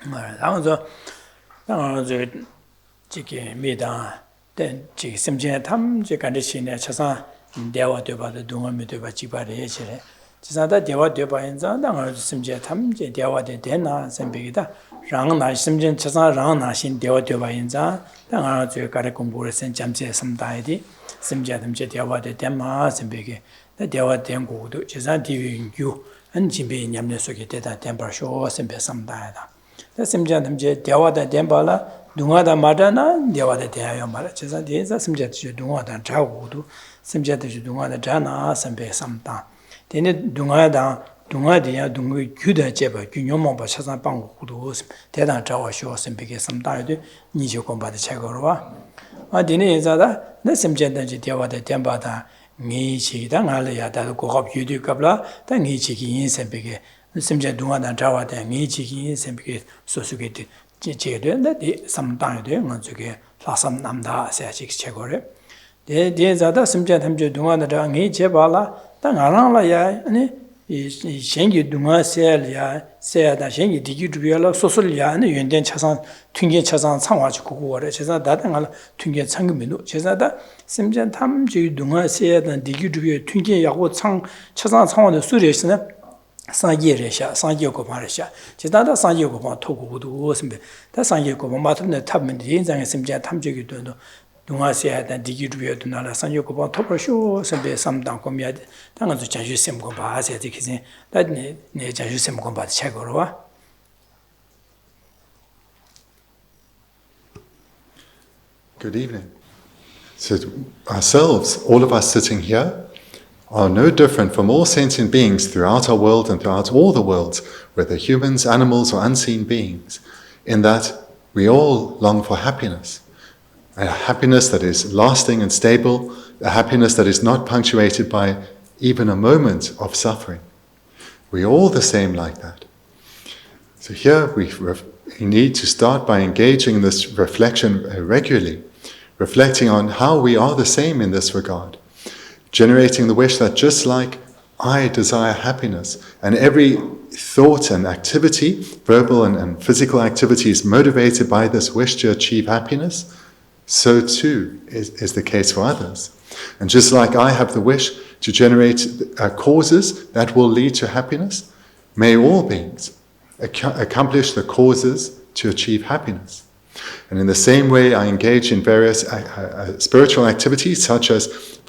당저 당저 지게 미다 된 지게 심지에 탐지 간지시네 차사 대화 되바도 동음이 되바 지바래 예시래 지사다 대화 되바 인자 당을 심지에 탐지 대화되 되나 선비기다 랑나 심지에 차사 랑나신 대화 되바 인자 당을 저 가래 공부를 센 잠재 섬다이디 심지에 탐지 대화되 되마 선비기 대화 된 거도 지사 디윈규 안지비 냠내 속에 되다 템버쇼 선비 섬다이다 심지에 탐지 대화되 된발라 동화다 마다나 대화되 대하여 말아 지사 대사 심지에 동화다 자고도 심지에 동화다 자나 선비 섬다 되네 동화디야 동의 규다 제바 균형만 봐 차상 방고도 대단 자와쇼 선비게 섬다도 니죠 공부하다 책으로와 아 되네 예자다 내 심지에 대화되 된바다 니치다 알려야다 고급 유튜브라 다 니치기 인생비게 심지에 동화다 자와다 니치기 인생비게 소수게 제제된데 삼당에 먼저게 라삼 남다 세식 책거래 대대자다 심지에 탐주 동화다 니 제발라 당 알아라야 아니 이 생기 동화 세야 세야다 생기 디기주비라 소설이야 아니 연된 차상 튕겨 차상 상화지 고고래 제가 다당알 튕겨 창금이노 제가다 심지에 탐주 동화 세야다 디기주비 튕겨 야고 상 차상 상화의 수리에서는 상예레샤 상예고 말이샤 제다다 상예고 봐 토고도 선배 다 상예고 맞는데 탑면 인장에 심지에 탐주기 도도 동아시아다 디기르비어도 나라 상예고 봐 토퍼쇼 선배 삼당 고미야 당은도 자주 셈고 봐서 되기지 나네 네 자주 셈고 봐 책으로 와 Good evening. So ourselves, all of us sitting here, are no different from all sentient beings throughout our world and throughout all the worlds, whether humans, animals, or unseen beings, in that we all long for happiness. A happiness that is lasting and stable, a happiness that is not punctuated by even a moment of suffering. We're all the same like that. So here we need to start by engaging in this reflection regularly, reflecting on how we are the same in this regard. Generating the wish that just like I desire happiness, and every thought and activity, verbal and physical activity, is motivated by this wish to achieve happiness, so too is the case for others. And just like I have the wish to generate causes that will lead to happiness, may all beings accomplish the causes to achieve happiness. And in the same way, I engage in various spiritual activities, such as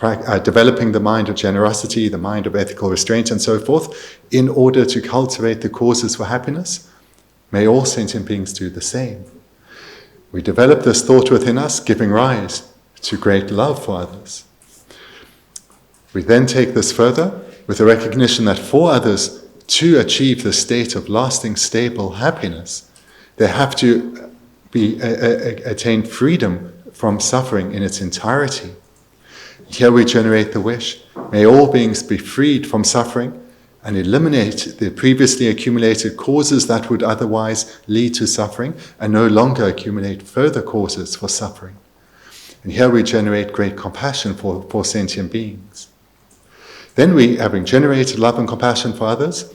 developing the mind of generosity, the mind of ethical restraint, and so forth, in order to cultivate the causes for happiness. May all sentient beings do the same. We develop this thought within us, giving rise to great love for others. We then take this further with the recognition that for others to achieve the state of lasting, stable happiness, they have to attain freedom from suffering in its entirety. Here we generate the wish, may all beings be freed from suffering and eliminate the previously accumulated causes that would otherwise lead to suffering and no longer accumulate further causes for suffering. And here we generate great compassion for sentient beings. Then we, having generated love and compassion for others,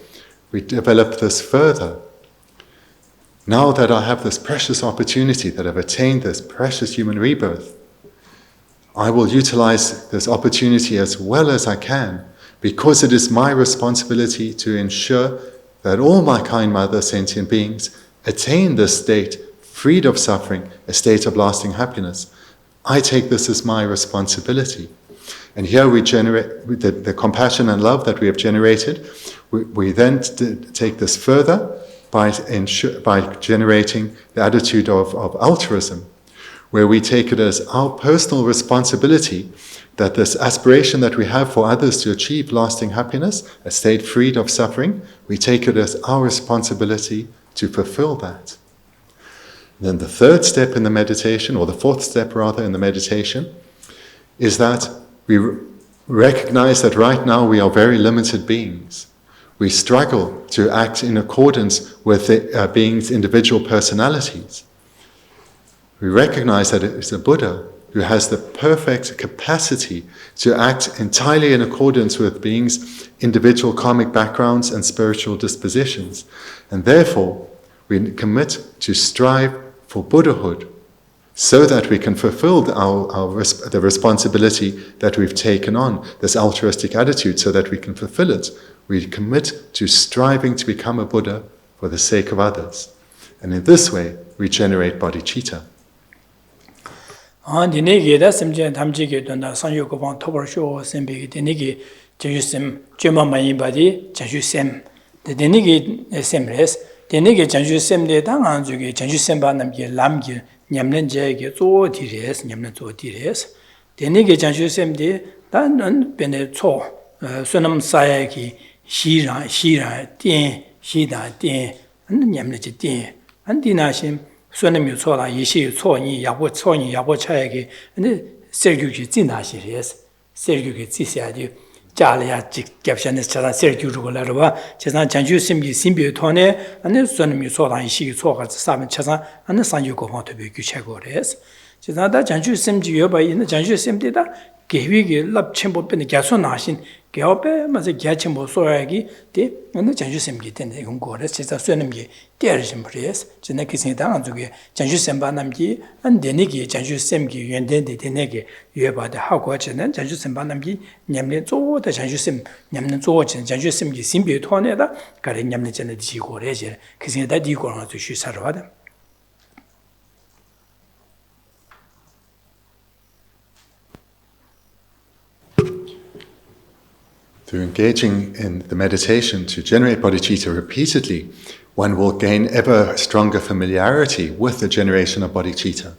we develop this further. Now that I have this precious opportunity, that I've attained this precious human rebirth, I will utilize this opportunity as well as I can, because it is my responsibility to ensure that all my kind mother sentient beings attain this state, freed of suffering, a state of lasting happiness. I take this as my responsibility. And here we generate the compassion and love that we have generated. We then take this further by generating the attitude of altruism, where we take it as our personal responsibility that this aspiration that we have for others to achieve lasting happiness, a state freed of suffering, we take it as our responsibility to fulfill that. Then the third step in the meditation, or the fourth step rather in the meditation, is that we recognize that right now we are very limited beings. We struggle to act in accordance with the being's individual personalities. We recognize that it is a Buddha who has the perfect capacity to act entirely in accordance with beings' individual karmic backgrounds and spiritual dispositions. And therefore, We commit to strive for Buddhahood so that we can fulfill the responsibility that we've taken on, this altruistic attitude, so that we can fulfill it. We commit to striving to become a Buddha for the sake of others. And in this way, we generate bodhicitta. Nyamlen jayge zo dires, nyamlen zo dires. Denige janshu semde, dan bene zo, sonam sayaki, shira, tien, shida, tien, and nyamle je tien. And dinashim, sonam yu zo la, yishi yu zo ni, yabo chayaki, and sergyu ki zinashi res, sergyu ki zisiadi. Jalaya caption is Charan Sergio Rugolarva, Chazan Janju Simbi Simbi Tone, and then Sonami Sola and she saw her Sam Chazan and the San Yuko want to be Guchagores. Chazanda Janju Simji by in the Janju Simdida, Gavigi, Lab Chimbo Pen Gyatso Nashin, Gaope, Maza Gyachimbo Soagi, and the Janju Simgi ten the Ungores, Chazan Sonami, Derishim Press, Janaki down to get Janju Sembanamgi, and Denigi, Janju Semgi, and then the Denegi, you about the Hawkwatch and then Janju Sembanamgi, Nyamle Zo, the Janju Sim, Nyamne Zorch, and Janju Simgi, Simbi Toneda, Karin Yamlet and the Digo Reger, kissing that Digo to shoot Sarvada. Through engaging in the meditation to generate bodhicitta repeatedly, one will gain ever stronger familiarity with the generation of bodhicitta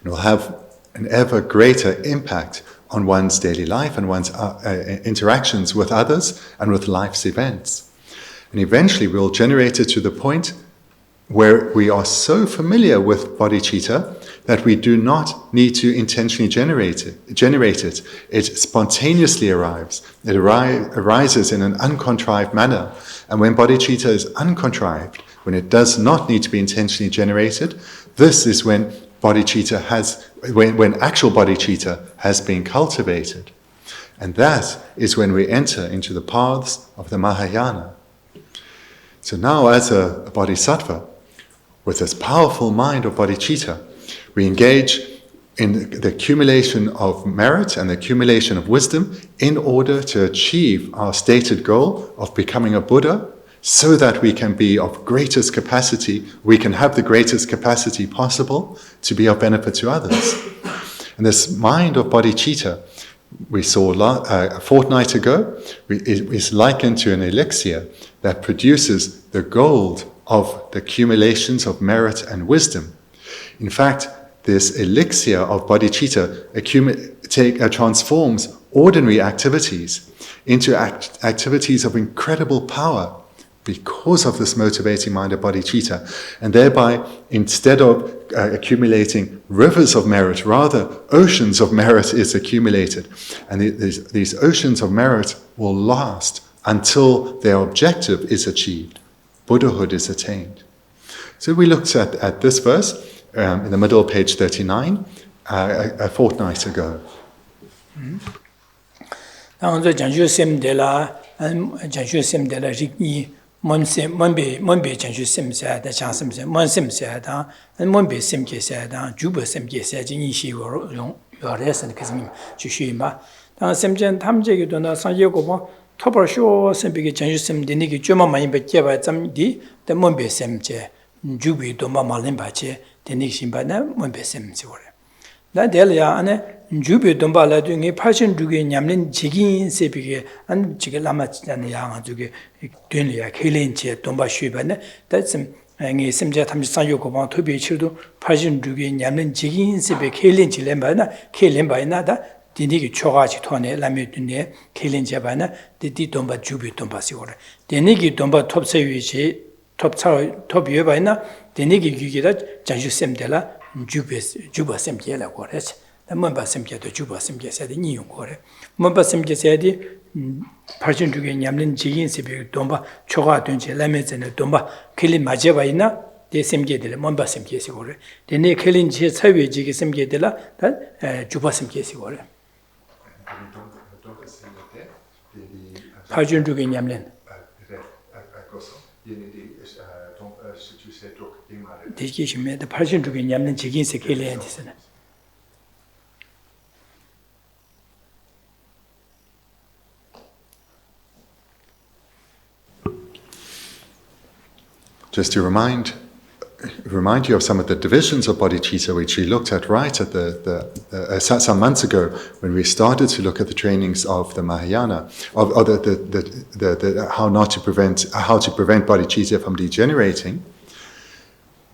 and will have an ever greater impact on one's daily life and one's interactions with others and with life's events. And eventually we'll generate it to the point where we are so familiar with bodhicitta that we do not need to intentionally generate it. It spontaneously arrives. It arises in an uncontrived manner. And when bodhicitta is uncontrived, when it does not need to be intentionally generated, this is when when actual bodhicitta has been cultivated. And that is when we enter into the paths of the Mahayana. So now as a bodhisattva, with this powerful mind of bodhicitta, we engage in the accumulation of merit and the accumulation of wisdom in order to achieve our stated goal of becoming a Buddha, so that we can be of greatest capacity, we can have the greatest capacity possible to be of benefit to others. And this mind of bodhicitta, we saw a fortnight ago, is likened to an elixir that produces the gold of the accumulations of merit and wisdom. In fact, this elixir of bodhicitta transforms ordinary activities into activities of incredible power because of this motivating mind of bodhicitta. And thereby, instead of accumulating rivers of merit, rather oceans of merit is accumulated. And these oceans of merit will last until their objective is achieved. Buddhahood is attained. So we looked at this verse in the middle of page 39 a fortnight ago. Jubi Doma Malimbache, the Nishimbana, Mumbesem Sore. That Delia Anne, Jubi Domba la doing a passion to get Yamlin, Chigin, Sepige, and Chigalama and Yang to get Dunia, Kilinche, Domba Shubane, that's some Simja Tamsanyo to be children, passion to get Yamlin, Chigin, Sepe, Kilin Chilembana, Kilimba another, Dinigi Chorachi Tone, Lamutune, Kilin Jabana, the Domba Jubi Domba Sore. The Nigi Domba Top Seviche. Top Yobaina, the Nigi Gugida, Janju Semdela, Juba Semdela Gores, the Mumba Semja, the Juba Semja said the New Gore. Mumba Semja said, Persian to get Yamlin, Jigin, Sibi, Domba, Choga, Dunche, Lemons, and Domba, killing Majevaina, the Semja de la Mumba Semja Sigore. The Nick killing Chesavi, Jig Semja de la, that Juba Semja Sigore. Persian to get Yamlin. 대기심에 더 80쪽에 냠는 지긴세 kelle야 되잖아. Just to remind you of some of the divisions of bodhicitta, which we looked at right at some months ago when we started to look at the trainings of the Mahayana, of how to prevent bodhicitta from degenerating.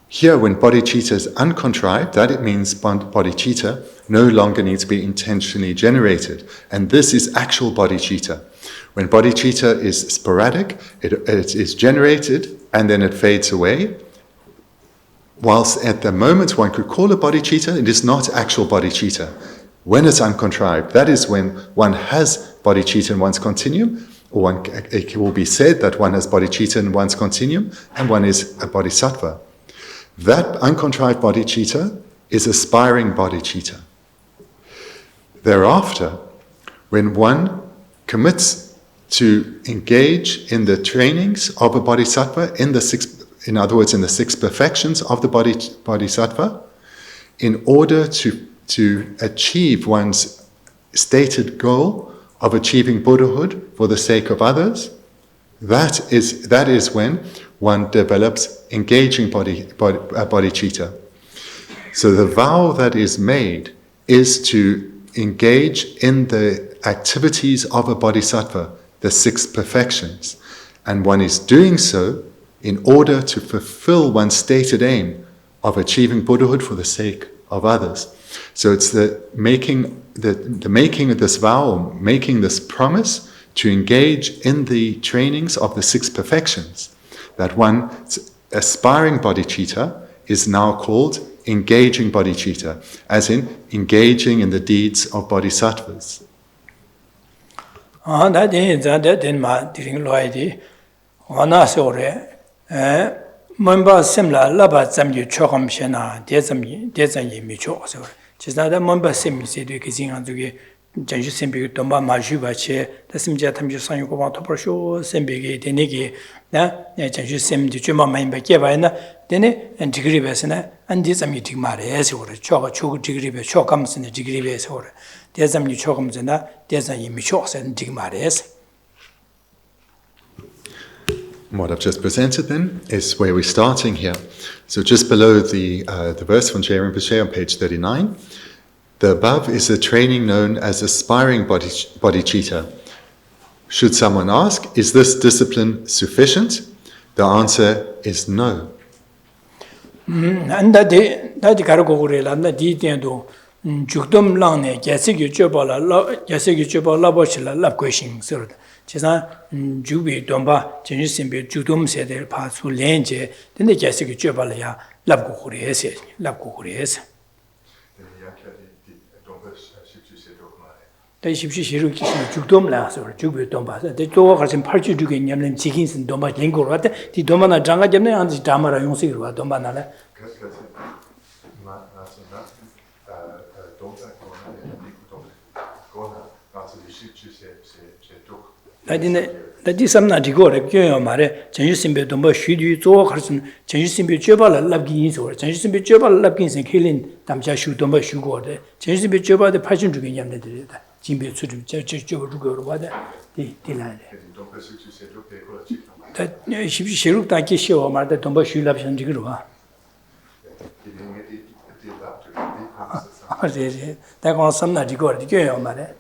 Here, when bodhicitta is uncontrived, that it means bodhicitta no longer needs to be intentionally generated, and this is actual bodhicitta. When bodhicitta is sporadic, it is generated and then it fades away. Whilst at the moment one could call it bodhicitta, it is not actual bodhicitta. When it's uncontrived, that is when one has bodhicitta in one's continuum, or it will be said that one has bodhicitta in one's continuum, and one is a bodhisattva. That uncontrived bodhicitta is aspiring bodhicitta. Thereafter, when one commits to engage in the trainings of a bodhisattva, in other words, in the 6 perfections of the bodhisattva, in order to achieve one's stated goal of achieving Buddhahood for the sake of others, that is when one develops engaging bodhicitta. So the vow that is made is to engage in the activities of a bodhisattva, the 6 perfections, and one is doing so in order to fulfill one's stated aim of achieving Buddhahood for the sake of others. So it's the making of this vow, or making this promise to engage in the trainings of the 6 perfections, that one's aspiring bodhicitta is now called engaging bodhicitta, as in engaging in the deeds of bodhisattvas. Mumba simla laba zamyu chokam shena dezamyi micho so chisada mumba sim se de kizing anzuge janju simbi domba maju bache tasimja tamju sanyu ko ba toprosho simbi denegi na janju sim de chuma mai ba ke ba na dene degree besna andi zamyi digmare so choga chog degree be chokam sin degree be so dezamyi chokam zena dezamyi micho sen digmare. What I've just presented then is where we're starting here. So just below the verse from Geshe Rinpoche on page 39, the above is a training known as aspiring bodhicitta. Should someone ask, is this discipline sufficient? The answer is no. Chisa jubi domba jenju simbe judum sede pa su lenje dende jase ki jobala ya labgo khurese dai shibshi shiru ki judum la so jubi domba de to 가진 8주 주게 냠는 지긴신 domba 랭고 왔다 디 dom바나 장가 잡네 안지 담아라 용식으로 와 dom바나라 나디 삼나 디고래 교요 말에 전유심배 domba 쉬디 조 가르친 전유심배 쥐발라 랍기 소 전유심배 쥐발라 랍긴생 켈린 담자 슈 domba 슈고데 전유심배 쥐바데 8준 주게 냠네들다 진배 수준 저 주고로 와데 디라네 다 십시 시룩 다케 시오 말데 domba 슈랍션 디그로 와 아제 다고 삼나 디고래 교요 말에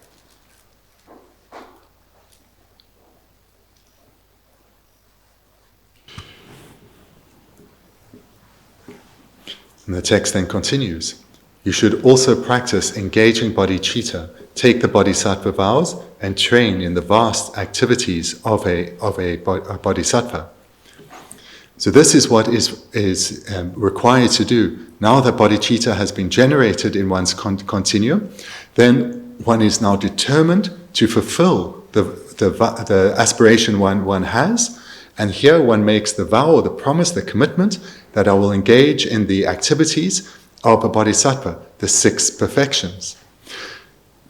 And the text then continues. You should also practice engaging bodhicitta, take the bodhisattva vows, and train in the vast activities of a bodhisattva. So this is what is required to do. Now that bodhicitta has been generated in one's continuum, then one is now determined to fulfill the aspiration one has. And here one makes the vow or the promise, the commitment, that I will engage in the activities of a bodhisattva, the 6 perfections.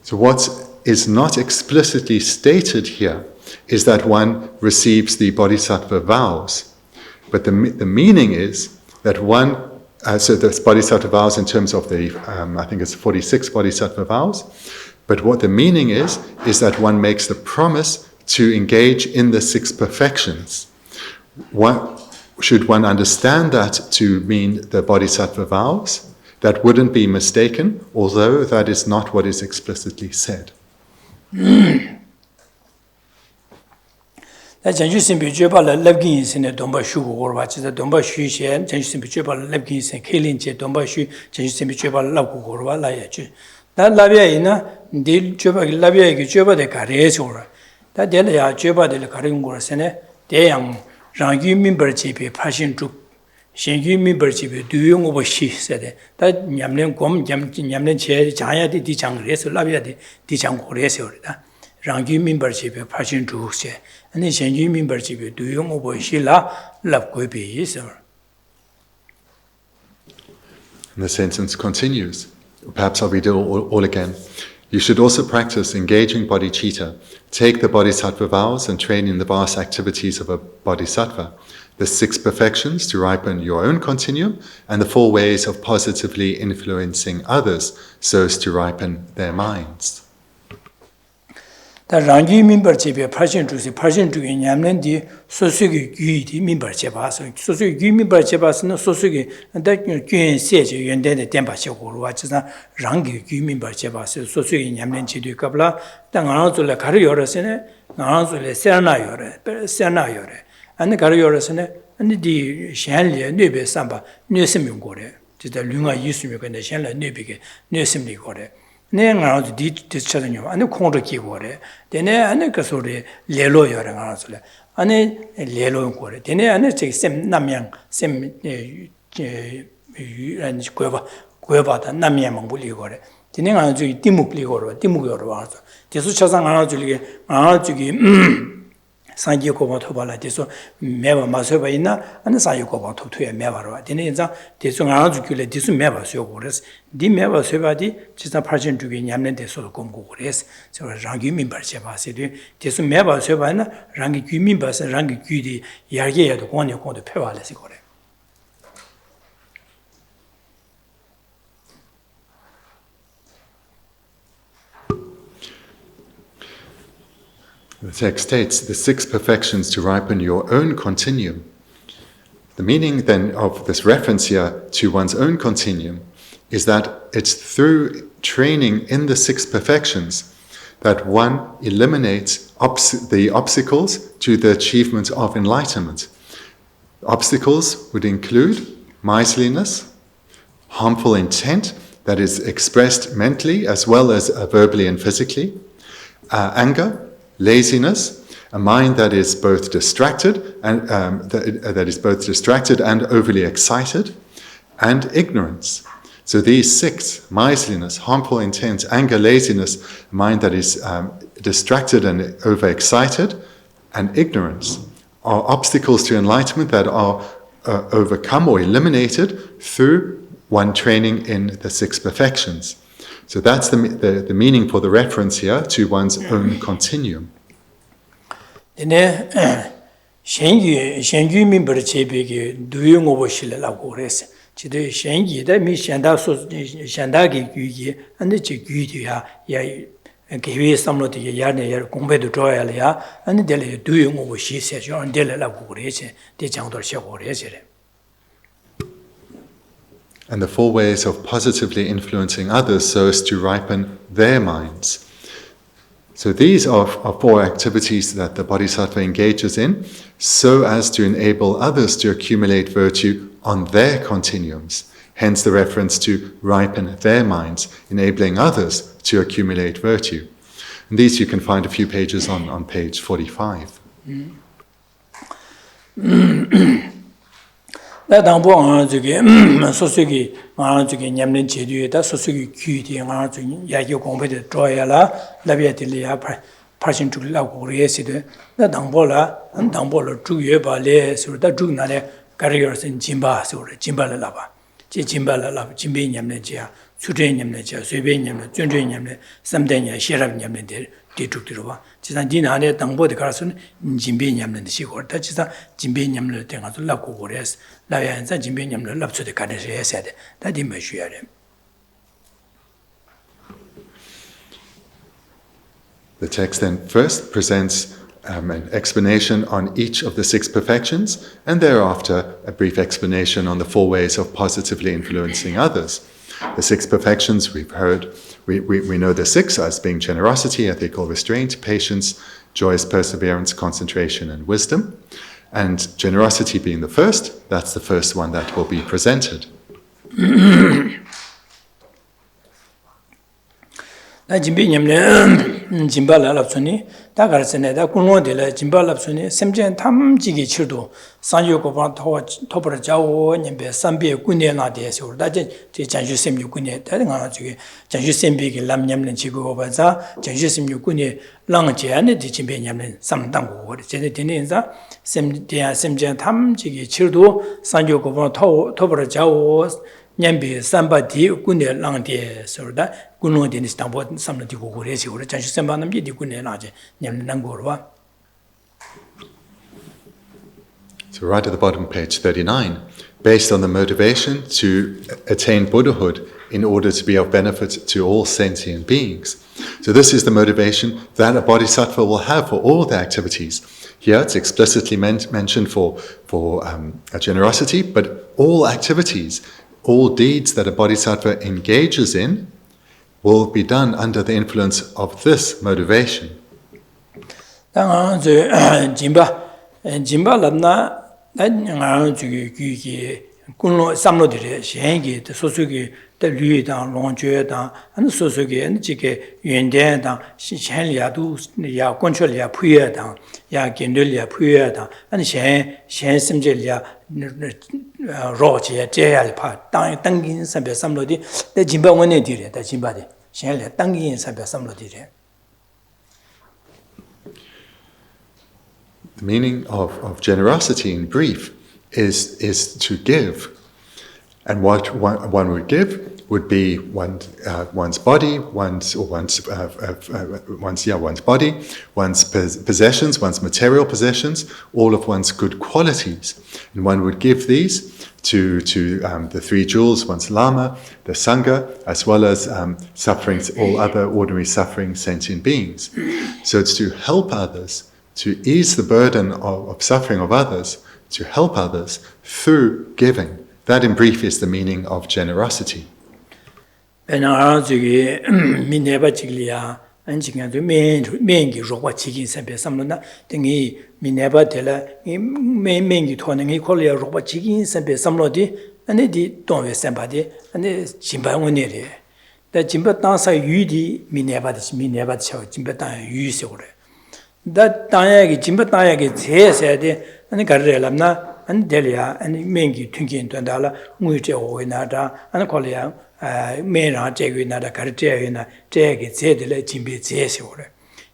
So what is not explicitly stated here is that one receives the bodhisattva vows. But the meaning is that one, so the bodhisattva vows in terms of the, I think it's 46 bodhisattva vows, but what the meaning is that one makes the promise to engage in the 6 perfections. Should one understand that to mean the bodhisattva vows? That wouldn't be mistaken, although that is not what is explicitly said. 다 전주심비 죄발을 랩긴스네 돈바슈고 고르바치다 돈바슈시에 전주심비 죄발을 랩긴스 켈린제 돈바슈 전주심비 죄발을 랍고 고르발라야지 다 라비아이나 딜 죄발 라비아이게 죄바데 가레소라 다 델야 죄바데 가린 고르세네 대양 장기 민버지비 파신주 신기 민버지비 두용 오버시 세데 다 냠낸 곰 냠낸 제 자야디 디장레서 라비아디 디장 고레서다 장기 민버지비 파신주세 And the changing membership do you over Shila love could be so. And the sentence continues. Perhaps I'll read it all again. You should also practice engaging bodhicitta. Take the bodhisattva vows and train in the vast activities of a bodhisattva, the 6 perfections to ripen your own continuum, and the 4 ways of positively influencing others so as to ripen their minds. 다 랑기 민버집에 8신 중에 냠는디 소수기 귀디 민버집아서 소수기 귀 민버집아서는 소수기 다 귀인 세제 연대의 덴바시고로 와지나 랑기 귀 민버집아서 소수기 냠는 지도 갑라 당아노줄에 가르여서네 나노줄에 세나요래 아니 가르여서네 아니 디 샹리에 뇌베 삼바 뇌심용고래 진짜 류가 있으면 근데 샹리 뇌비게 뇌심리고래 내가 디 찾아요. 아니 콩도 기고래. 되네 아니 그 소리 레로 여러 가서래. 아니 레로 거래. 되네 아니 쌤 남양 쌤 아니 고여봐다 남양만 불리고래. 되네 아주 띠묵리고로 띠묵여로 와서. 대수 차상 하나 줄게 산지 고바토발라 대수 매바 마셔봐 있나 아니 산지 고바토토에 매바로 되네 인자 대수 하나 줄게 대수 매바셔 그래서 디 매바셔바디 진짜 8천 주게 냠는 대수 공고 그래서 저 랑기 민바셔 봐세디 대수 매바셔바나 랑기 귀민바서 랑기 귀디 야게야도 권역권도 펴발래서 그래. The text states the 6 perfections to ripen your own continuum. The meaning then of this reference here to one's own continuum is that it's through training in the 6 perfections that one eliminates the obstacles to the achievement of enlightenment. Obstacles would include miserliness, harmful intent that is expressed mentally as well as verbally and physically, anger, laziness, a mind that is both distracted and that is both distracted and overly excited, and ignorance. So these 6: miserliness, harmful intent, anger, laziness, a mind that is distracted and overexcited, and ignorance are obstacles to enlightenment that are overcome or eliminated through one training in the 6 perfections. So that's the meaning for the reference here to one's own continuum. 네, 신규 민버의 제비게 두용 오버실라고 그랬어. 지도 신기다 미션다기 규기 안데 지 규디야 야 개회 삼로도 야네 야 공부도 줘야래야 안데 될 두용 오버시세죠. 안데라고 그랬지. 대장도 쉬고 그랬지. And the 4 ways of positively influencing others so as to ripen their minds. So these are 4 activities that the Bodhisattva engages in so as to enable others to accumulate virtue on their continuums. Hence the reference to ripen their minds, enabling others to accumulate virtue. And these you can find a few pages on page 45. 당보 저기 소수기 저기 냠는 제도에다 소수기 귀디 저기 야기 공부도 줘야라 라비아들이야 파신 줄라고 그래서도 나 당보를 주여 발에 서다 주나래 가려선 진바서 진발라 봐. 진발라 진배 냠는 지야 수제 냠는 지야 쇠배 냠는 쫀쫀 냠는 삼대냐 시랍 냠는 데 뒤죽들어와 지산 디나네 당보데 가서는 진비 냠는 시고 다 지산 진비 냠는 때 가서 라고 그래서 라야한자 진비 냠는 랍초데 가내서 해야 돼 다디 메슈야 돼. The text then first presents an explanation on each of the 6 perfections, and thereafter a brief explanation on the 4 ways of positively influencing others. The 6 perfections we've heard, we know the 6 as being generosity, ethical restraint, patience, joyous perseverance, concentration, and wisdom. And generosity being the first, that's the first one that will be presented. 나 진비 냠네 진발라 랍소니 다 가르스네 다 군원들에 진발 랍소니 샘전 탐지기 치도 산요고반 토버를 자오 님베 삼비에 군내나데서 다제 제 장주 샘유 군내 다가 저기 장주 샘비기 람냠는 지고 봐자 장주 샘유 군내 랑제안에 진비 냠는 삼당고 제네 되는자 샘전 탐지기 치도 산요고반 토버를 자오 냠비 삼바디 군내 랑데 서다 군노데니 스tambo 삼나디 고고레시 오래 장시 샘바남지 디군내 나제 냠난 거와. So right at the bottom, page 39, based on the motivation to attain Buddhahood in order to be of benefit to all sentient beings. So this is the motivation that a bodhisattva will have for all the activities. Here it's explicitly mentioned for generosity, but all activities, all deeds that a bodhisattva engages in will be done under the influence of this motivation. Jimba labna nga jugi kunlo samlodire shengi de sosugi de lui dang longjue dang an sosugi an jike yuanden dang shen lia du ya control lia puye dang ya gendel lia puye dang an shen simje lia ro je je pa dang dangin sambe samlodi de jimba wone dire de jimba de shen lia dangin sambe samlodire. The meaning of generosity in brief is to give. And what one would give would be one's body, one's body, one's possessions, one's material possessions, all of one's good qualities. And one would give these to the 3 jewels, one's Lama, the Sangha, as well as sufferings, all other ordinary suffering sentient beings. So it's to help others, to ease the burden of suffering of others, to help others through giving. That in brief is the meaning of generosity. That Tayagi, Jimba Tayagi, said, and Garelamna, and Delia, and Mengi, Tunkin, Tandala, Muite Oinada, and Colia, Mena, Jaguinada, Carteina, Jag, Zedele, Jimbi Zesore,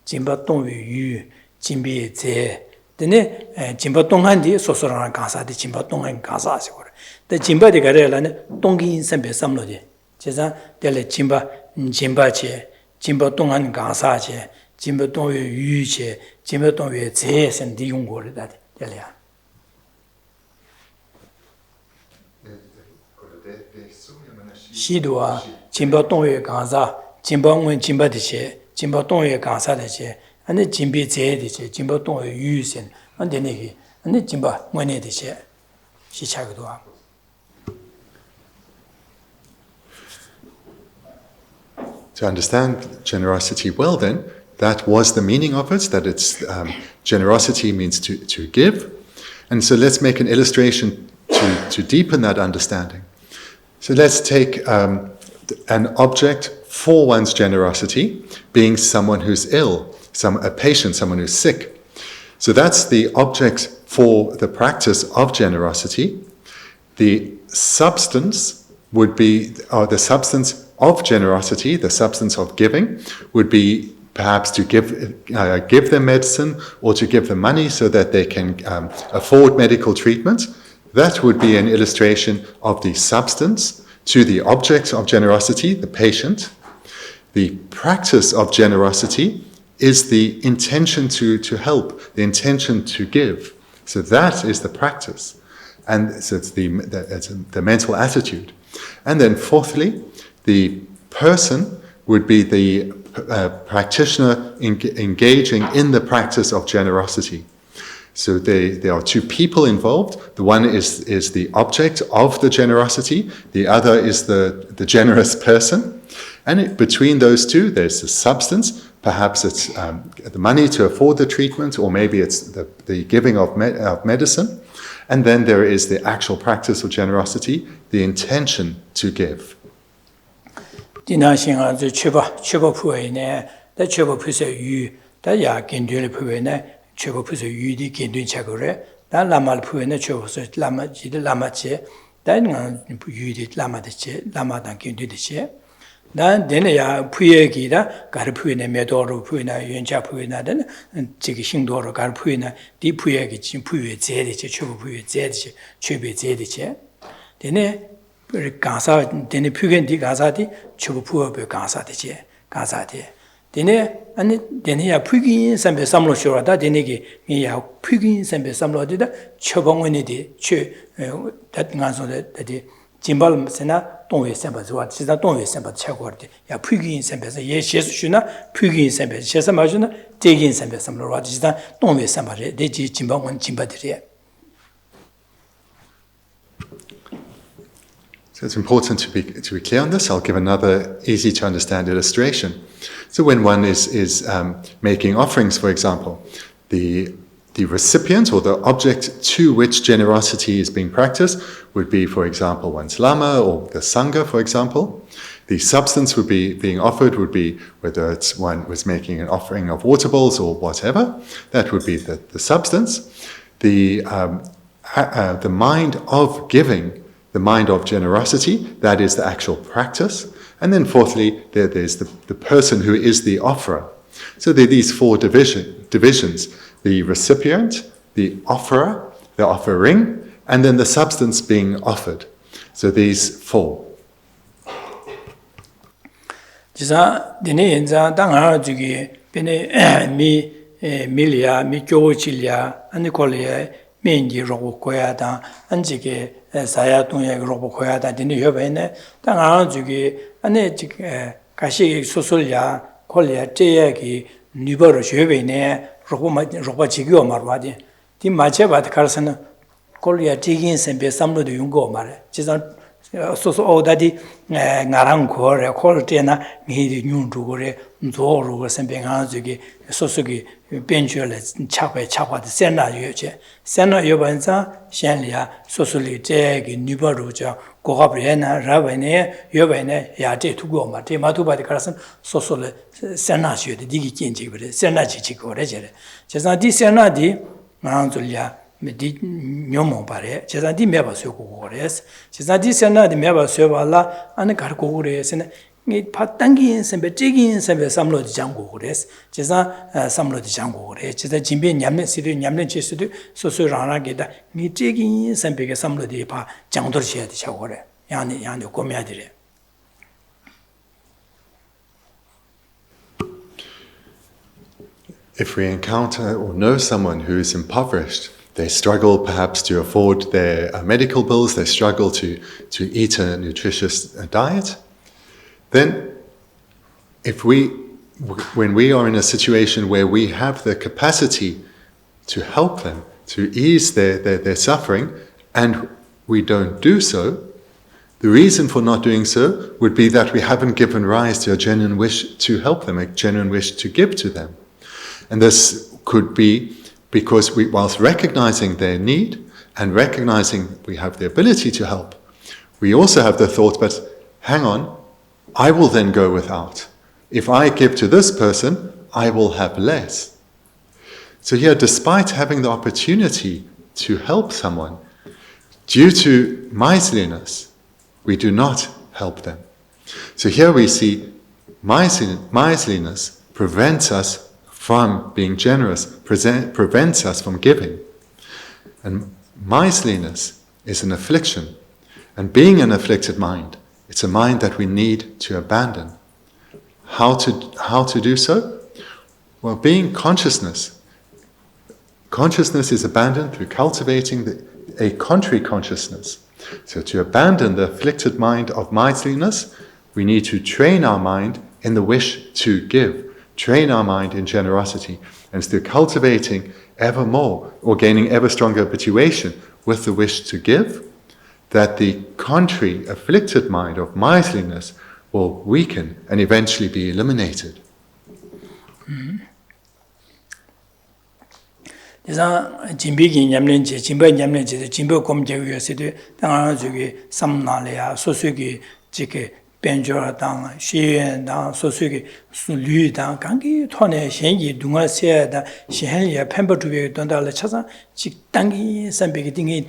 Jimba Tongu, Jimbi Ze, the ne, Jimba Tongandi, Sosoran Casa, the Jimba Tong and Casa, the Jimba de Garelan, Tongi in Sembe Samlodi, Cesa, Dele Jimba, Jimbache, Jimba Tongan Casa. Jimba Dongyu Yu Che, Jimba Dongyu Zhe Sen Di Yung Go that Delia. Shidua, Jimba Dongyu Ganza, Jimba Wen Jimba de Che, Jimba Dongyu Ganza de Che, and the Jimbi Zhe de Che, Jimba Dongyu Yu Sen, and the Negi, and the Jimba Wene de Che, Shichagdua. To understand generosity well then, that was the meaning of it, that it's generosity means to give. And so let's make an illustration to deepen that understanding. So let's take an object for one's generosity, being someone who's ill, a patient, someone who's sick. So that's the object for the practice of generosity. The substance would be, or the substance of generosity, the substance of giving, would be perhaps to give them medicine or to give them money so that they can afford medical treatment. That would be an illustration of the substance to the object of generosity, the patient. The practice of generosity is the intention to help, the intention to give. So that is the practice. And so it's the mental attitude. And then fourthly, the person would be the practitioner engaging in the practice of generosity. So there are two people involved. The one is the object of the generosity. The other is the generous person. And between those two, there's the substance. Perhaps it's the money to afford the treatment, or maybe it's the giving of medicine. And then there is the actual practice of generosity, the intention to give. Chöpa puso yu di gendun chakore, dan lama puyo na chöpa puso lama jidi lama che, dan nga yu di lama de che, lama dan gendun de che. Dan dene ya puyo ki da, gari puyo na medoro puyo na, yuancha puyo na, dan jiki shingdoro gari puyo na, di puyo ki jing puyo ze de che, chöpa puyo ze de che, chöpa ze de che. Dene gansa, dene puyo di gansa di, chöpa puyo puyo gansa de che, gansa de. Dene ya pukin sampe samlo shora da dene ki ya pukin sampe samlo di da chobongwene di che dat nganso da di jimbal sena tongwe sampa zuwa chisa tongwe sampa chakor di ya pukin sampe sa ye shesu shu na pukin sampe shesa ma shu na tegin sampe samlo rwa chisa tongwe sampa re de ji jimbangwen jimba di re. So it's important to be clear on this. I'll give another easy to understand illustration. So when one is making offerings, for example, the recipient or the object to which generosity is being practiced would be, for example, one's Lama or the Sangha, for example. The substance would be being offered would be whether it's one was making an offering of water bowls or whatever. That would be the substance. The mind of giving, the mind of generosity, that is the actual practice. And then fourthly, there's the person who is the offerer. So there are these four divisions: the recipient, the offerer, the offering, and then the substance being offered. So these four. Jisa dine yenza danga jugi bene milia mi kyochilya anikolya mengi rogo koya da anjige saya 동에 rogo koya da dine yobene danga jugi ane 가시 소설야 콜야 제야기 니버로 쉐베네 로바 지기오 말와디 디 마체바드 칼스는 콜야 지긴 셈베 삼로도 용고 말해 지상 소소 오다디 나랑 고래 콜테나 미디 뉴두고래 조로고 셈뱅아 저기 소소기 벤주얼에 차과의 센나 요제 센나 요반자 셴리아 소소리 제기 니버로죠 고갑레나 라베네 요베네 야제 두고 마테 마두바디 가라선 소소레 센나시오데 디기 겐지그레 센나지 지고레제레 제산디 센나디 나한줄야 메디 뇽모 바레 제산디 메바스 고고레스 제산디 센나디 메바스 발라 아네 가르고고레스네 이 파땅기 셈베 찌긴 셈베 삼로디 장고고레스 제사 삼로디 장고고레 제사 진비 냠네 시리 냠네 제스도 소소라나게다 미 찌긴 셈베게 삼로디 파 장도르시야디 차고레 야니 고미야디레. If we encounter or know someone who is impoverished, they struggle perhaps to afford their medical bills, they struggle to eat a nutritious diet, then when we are in a situation where we have the capacity to help them, to ease their suffering, and we don't do so, the reason for not doing so would be that we haven't given rise to a genuine wish to help them, a genuine wish to give to them. And this could be because whilst recognizing their need and recognizing we have the ability to help, we also have the thought, but hang on, I will then go without. If I give to this person, I will have less. So here, despite having the opportunity to help someone, due to miserliness, we do not help them. So here we see miserliness prevents us from being generous, prevents us from giving. And miserliness is an affliction. And being an afflicted mind, it's a mind that we need to abandon. How to do so? Well, being consciousness is abandoned through cultivating a contrary consciousness. So to abandon the afflicted mind of miserliness, we need to train our mind in the wish to give, train our mind in generosity, and through cultivating ever more or gaining ever stronger habituation with the wish to give, that the contrary afflicted mind of miserliness will weaken and eventually be eliminated. 그래서 진비기 냠는지 진배 냠는지 진배 검제위에서도 당한 저기 삼나래야 소수기 지게 변조당 시연당 소수기 수류당 관계 톤의 현기 동아세다 시행리에 펜버주에 돈달을 찾아 직당기 선배기 등이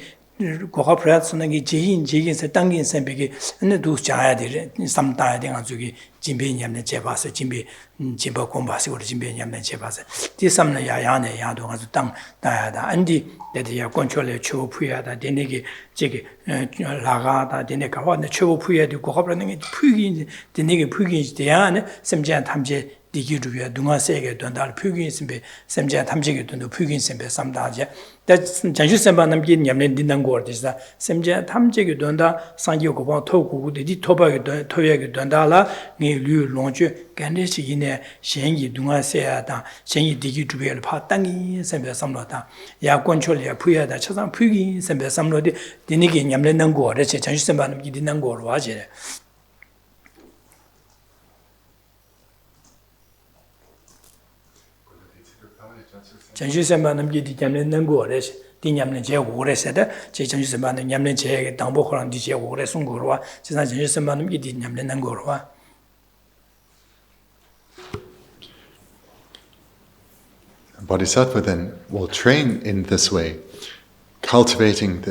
고가프라스는 게 제인서 당긴 선배기 근데도 자야 돼 삼다야 돼 가지고 진배냠네 제바서 진배 공부하시 우리 진배냠네 제바서 뒤삼는 야야네 야도 가지고 땅 다야다 안디 내가 컨트롤에 초부야다 되네게 저기 라가다 되네가 와네 초부야도 고가프라는 게 푸기 되네게 푸기 돼야네 심지어 탐제 디기루야 동아세게 돈달 푸기 심배 심지어 탐제게 돈도 푸기 심배 삼다제 장주선반 남긴 냠네 딘단 거르디사 심지어 탐제게 돈다 상기고 토구고디 토바게 토야게 돈달라 류 롱주 간데시 이네 현기 동아세야다 현기 디기루야를 파 땅이 심배 삼로다 야 컨트롤이야 푸야다 차상 푸기 심배 삼로디 디니게 냠네 난 거르지 장주선반 남긴 딘단 거르 와제 전시선반은 게 디냠는 능고래 디냠는 제고래세다 제 전시선반은 냠는 제게 당보호랑 디제고래 송고로와 지난 전시선반은 게 디냠는 능고로와 Bodhisattva then will train in this way, cultivating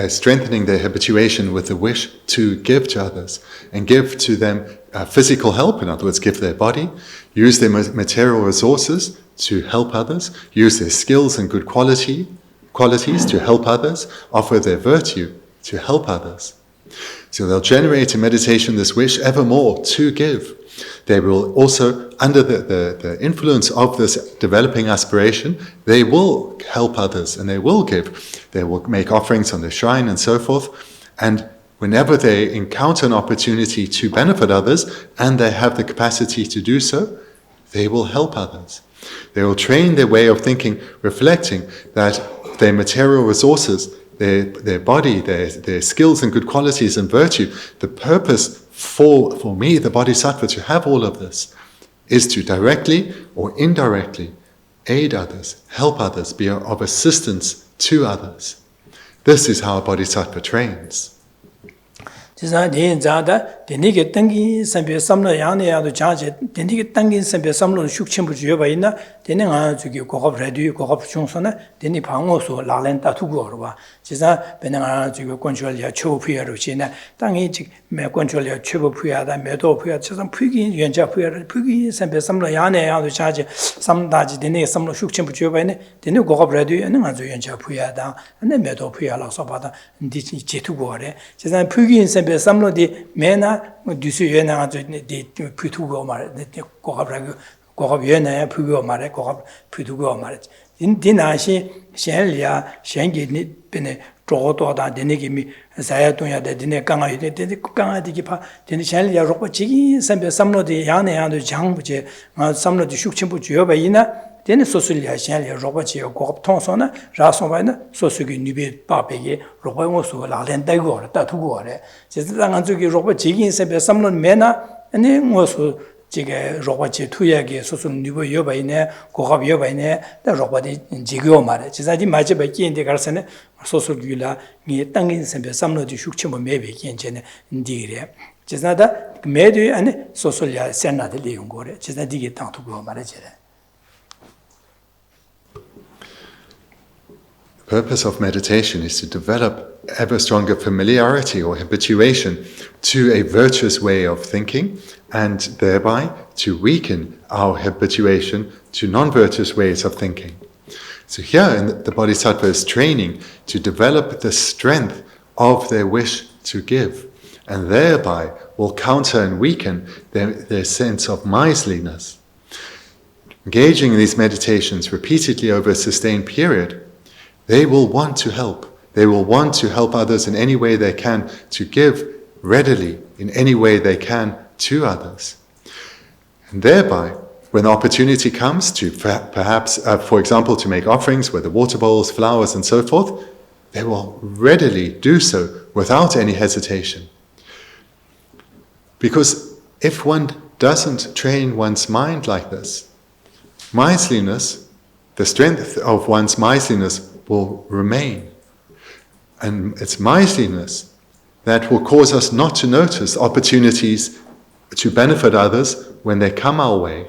strengthening their habituation with the wish to give to others and give to them physical help, in other words, give their body, use their material resources to help others, use their skills and good qualities to help others, offer their virtue to help others. So they'll generate in meditation this wish ever more to give. They will also, under the influence of this developing aspiration, they will help others and they will give. They will make offerings on the shrine and so forth. And whenever they encounter an opportunity to benefit others, and they have the capacity to do so, they will help others. They will train their way of thinking, reflecting that their material resources, their body, their skills and good qualities and virtue, the purpose for me, the Bodhisattva, to have all of this is to directly or indirectly aid others, help others, be of assistance to others. This is how a Bodhisattva trains. 지사 대자다 되니게 땅기 선배 삼로 양내야도 자제 되니게 땅기 선배 삼로 숙침부 주여봐 있나 되는 저기 고급 레디 고급 중선에 되니 방어소 라렌다 두고로 봐 지사 배는 저기 컨트롤이야 초부야로 지나 땅이 매 컨트롤이야 초부야다 매도 부야 지상 푸기 연자 부야를 푸기 선배 삼로 양내야도 자제 삼다지 되니 삼로 숙침부 주여봐 있네 되니 고급 레디는 아주 연자 부야다 근데 매도 부야라서 받아 디지 제투고래 지사 푸기 선배 삼로디 메나 두수여나 아주 디 푸투고 말 고갑 여나야 푸고 말에 고갑 푸투고 말에 인디나시 셴리아 셴기 베네 조도다 데네기미 자야동야데 데네 강아이데 데네 강아디기 파 데네 셴리아 로고 지기 삼배 삼로디 야네야도 장부제 삼로디 숙침부 주여바이나 데네 소술리아 셴리아 로고지요 고갑 통소나 라송바이나 소수기 니베 바베게 로고모소 라렌다고 따투고래 제스당한 저기 로고 지기 삼배 삼로 메나 아니 모소 지게 로고지 투야게 소술 니베 여바이네 고갑 여바이네 다 로고디 지기요 말에 지사디 마지막에 인데 가서네 소술기라 니 땅인 삼배 삼로디 숙침부 메베게 인제네 인디래 지사다 메드 아니 소술리아 센나데 리용고래 지사디게 땅투고 말에 제래 The purpose of meditation is to develop ever stronger familiarity or habituation to a virtuous way of thinking and thereby to weaken our habituation to non-virtuous ways of thinking. So here the Bodhisattva is training to develop the strength of their wish to give and thereby will counter and weaken their sense of miserliness. engaging in these meditations repeatedly over a sustained period, they will want to help. They will want to help others in any way they can, to give readily in any way they can to others. And thereby, when the opportunity comes to perhaps, for example, to make offerings, whether water bowls, flowers, and so forth, they will readily do so without any hesitation. Because if one doesn't train one's mind like this, miserliness, the strength of one's miserliness will remain. And it's miserliness that will cause us not to notice opportunities to benefit others when they come our way.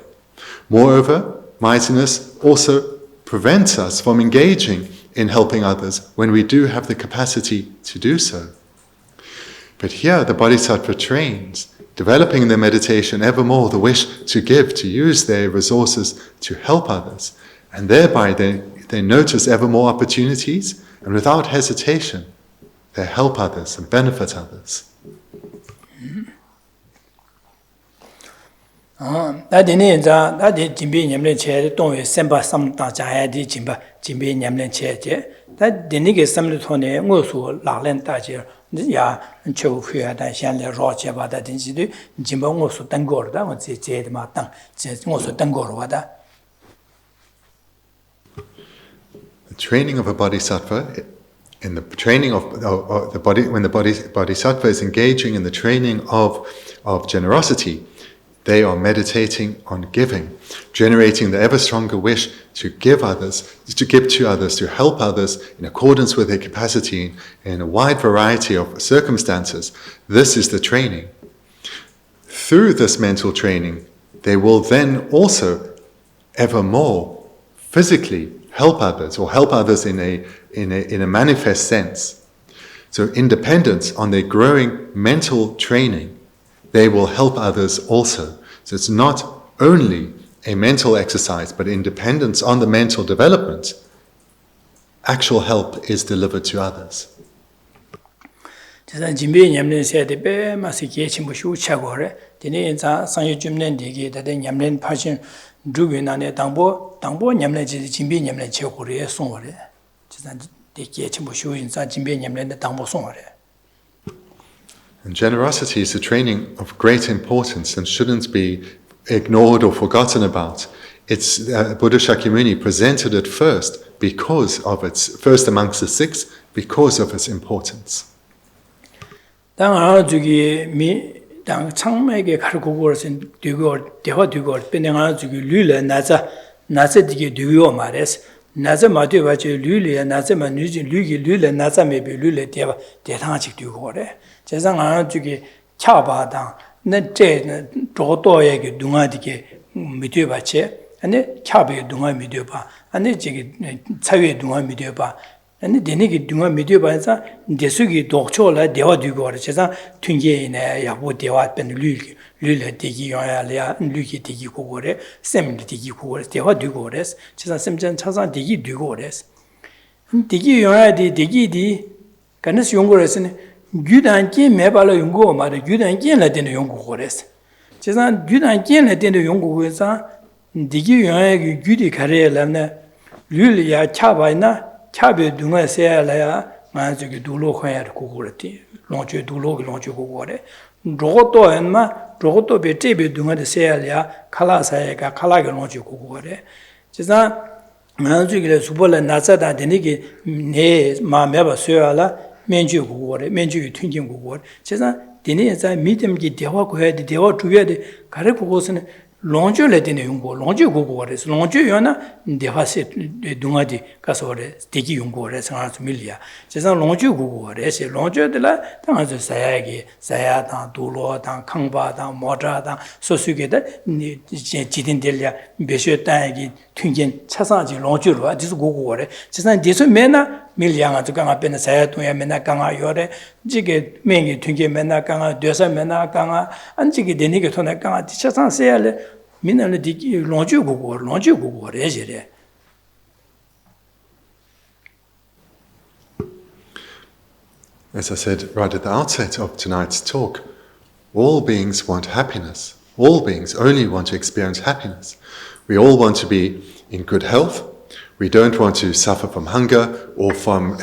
Moreover, miserliness also prevents us from engaging in helping others when we do have the capacity to do so. But here the Bodhisattva trains, developing in their meditation ever more the wish to give, to use their resources to help others, and thereby they notice ever more opportunities, and without hesitation they help others and benefit others. 다디네 자 다디 진비 냠레 체 동에 셈바 삼다 자야디 진바 진비 냠레 체제 다디니게 삼르 토네 ngosu 라렌 다제 야 초후야다 샹레 로체바다 딘지디 진바 ngosu 땅거다 뭐제 제드마 땅 ngosu 땅거로와다. The training of a bodhisattva, in the training of the body, when the bodhisattva is engaging in the training of generosity, they are meditating on giving, generating the ever stronger wish to give others, to give to others, to help others in accordance with their capacity in a wide variety of circumstances. This is the training. Through this mental training, they will then also ever more physically help others, or help others in a manifest sense. So independent on their growing mental training, they will help others also. So it's not only a mental exercise, but in dependence on the mental development, actual help is delivered to others. And generosity is a training of great importance and shouldn't be ignored or forgotten about. It's Buddha Shakyamuni presented it first amongst the six, because of its importance. 나자 마디바지 류리야 나자마 뉴지 류기 류레 나자 메비 류레 대바 대탕직 두고래 제상 안 주기 차바당 내제 조도에게 둥아디게 미디바체 아니 차베 둥아 미디바 아니 지기 차외 둥아 미디바 아니 데니기 둥아 미디바자 데수기 독초라 대화 두고래 제상 튕게이네 야보 대화 벤 류기 류레 디기 요야랴 류기 디기 고고래 셈리 디기 고고래 대화 두고래 제상 셈전 차상 디기 두고래 디기 요야디 디기디 간스 용고래스네 규단기 매발로 용고 말에 규단기라 되는 용고고래 제상 규단기라 되는 용고고에서 디기 요야기 규디 가래라네 류리야 차바이나 차베 둥아 세야라야 마저기 둘로kho야 고고래티 롱주 둘로 롱주 고고래 로고도 엔마 로고도 베테베 둥아데 세야랴 칼라사야가 칼라게 롱주 고고래 제사 마주기레 수벌라 나자다 되니게 네 마메바 세야라 면주 고고래 면주 튕긴 고고래 제사 되니자 미점기 대화 고야데 대화 주야데 가래 고고스는 롱주레 되는 용고 롱주 고고래 롱주 요나 대화세 둥아디 가서래 되기 용고래 상하스 밀리아 제사 롱주 고고래 세 롱주들라 당아서 사야기 사야당 둘로당 강바당 모자당 소수게데 지딘델랴 베셔다기 튕긴 차사지 롱주로 아디스 고고래 제사 디서 메나 밀량아 저강 앞에는 사야동야 메나 강아 요래 지게 맹이 튕긴 메나 강아 되서 메나 강아 안지게 되니게 손에 강아 디차상 세야래 민나는 디기 롱주 고고래 제래. As I said right at the outset of tonight's talk, all beings want happiness. All beings only want to experience happiness. We all want to be in good health. We don't want to suffer from hunger or from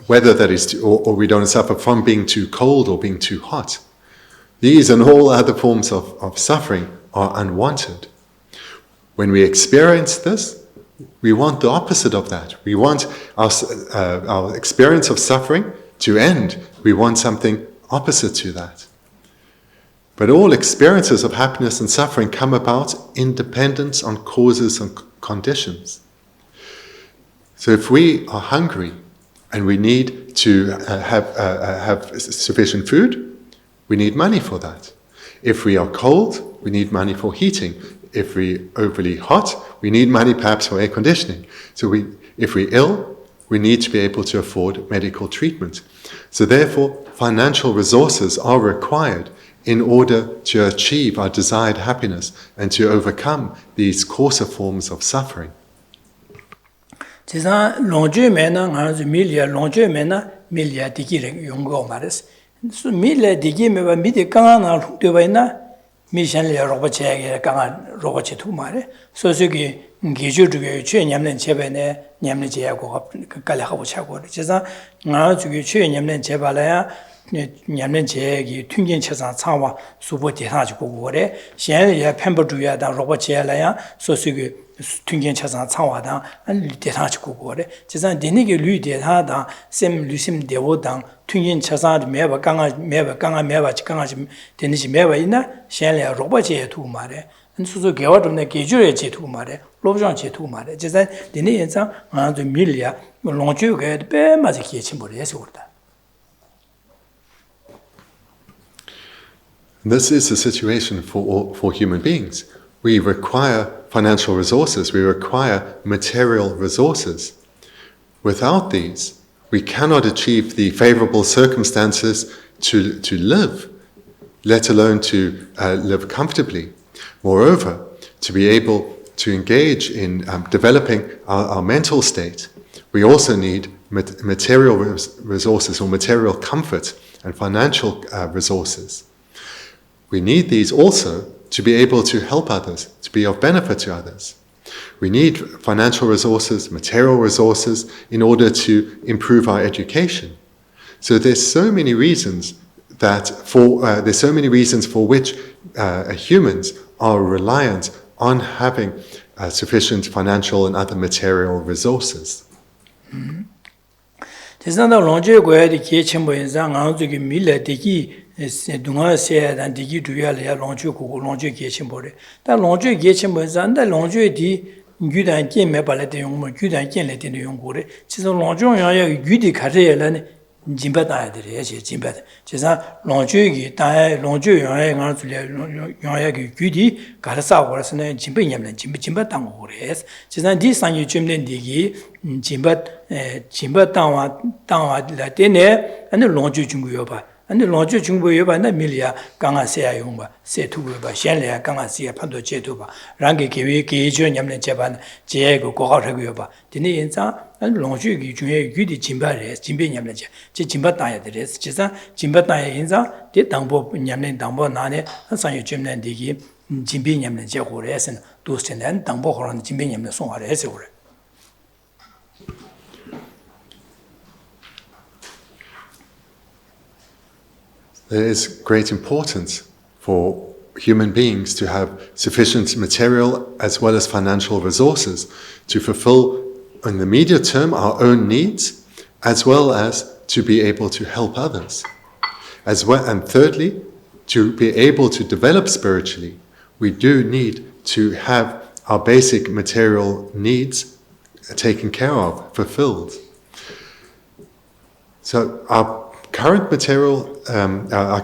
weather that is or we don't suffer from being too cold or being too hot. These and all other forms of suffering are unwanted. When we experience this, we want the opposite of that. We want our experience of suffering to end. We want something opposite to that. But all experiences of happiness and suffering come about in dependence on causes and conditions. So if we are hungry and we need to have sufficient food, we need money for that. If we are cold, we need money for heating. If we're overly hot, we need money perhaps for air conditioning. So if we're ill, we need to be able to afford medical treatment. So therefore, financial resources are required in order to achieve our desired happiness and to overcome these coarser forms of suffering. 지사 롱주메나 가즈 밀리아 롱주메나 밀리아 디기를 용거 말스 수 밀레 디기메바 미디 강하나 되바이나 미션리 로버체게 강한 로버체 두 말에 소속이 기주주게 최냠는 제베네 냠는 제하고 깔라하고 차고 지사 나주게 최냠는 제발라야 냠는 제기 튕긴 차상 상와 수보 대사지고 거래 현리에 펜버주야다 로버체라야 소속이 튕긴 차상 상와다 안 대사지고 거래 지사 데니게 류대하다 셈 류심 대오당 튕긴 차상 매바 강아 강아지 되는지 매바 있나 현리에 로버체 두 말에 수수 개와도네 계주에 제두 말에 로브장 제두 말에 지사 데니 인상 아주 밀리아 롱주게 빼마지 기침벌에서 그렇다. This is the situation for human beings. We require financial resources, we require material resources. Without these, we cannot achieve the favorable circumstances to live, let alone to live comfortably. Moreover, to be able to engage in developing our mental state, we also need material resources or material comfort and financial resources. We need these also to be able to help others, to be of benefit to others. We need financial resources, material resources in order to improve our education. So there's so many reasons for which humans are reliant on having sufficient financial and other material resources. dunga se dan digi duya le longju ku longju ge chimbore da longju ge chimbo zan da longju di gyudan kyen me bale de yong mo gyudan kyen le de yong gore chi so longju ya ya gyudi ka re la ne jimba da de re che jimba che sa longju gi da longju ya ya nga zu le ya ya gi gyudi ka ra sa gore ne jimba nyam le jimba dang gore che sa di sang yu chim le di gi jimba dang wa la de ne ane longju chung yo ba and the launch 중부 여바나 밀리아 강아 세야 용바 세투부바 셴레야 강아 세야 판도 제도바 랑게 계획 계조 냠네 제반 제고 고하르고 여바 디네 인자 launch기 중에 유디 진바레 진배 냠네 제 진바 따야 되레 지사 진바 따야 인자 데 당보 냠네 당보 나네 상유 젬네 디기 진배 냠네 제고레선 도스텐 당보 호란 진배 냠네 송하레 해서 그래. There is great importance for human beings to have sufficient material as well as financial resources to fulfill, in the immediate term, our own needs, as well as to be able to help others. As well, and thirdly, to be able to develop spiritually, we do need to have our basic material needs taken care of, fulfilled. So our current material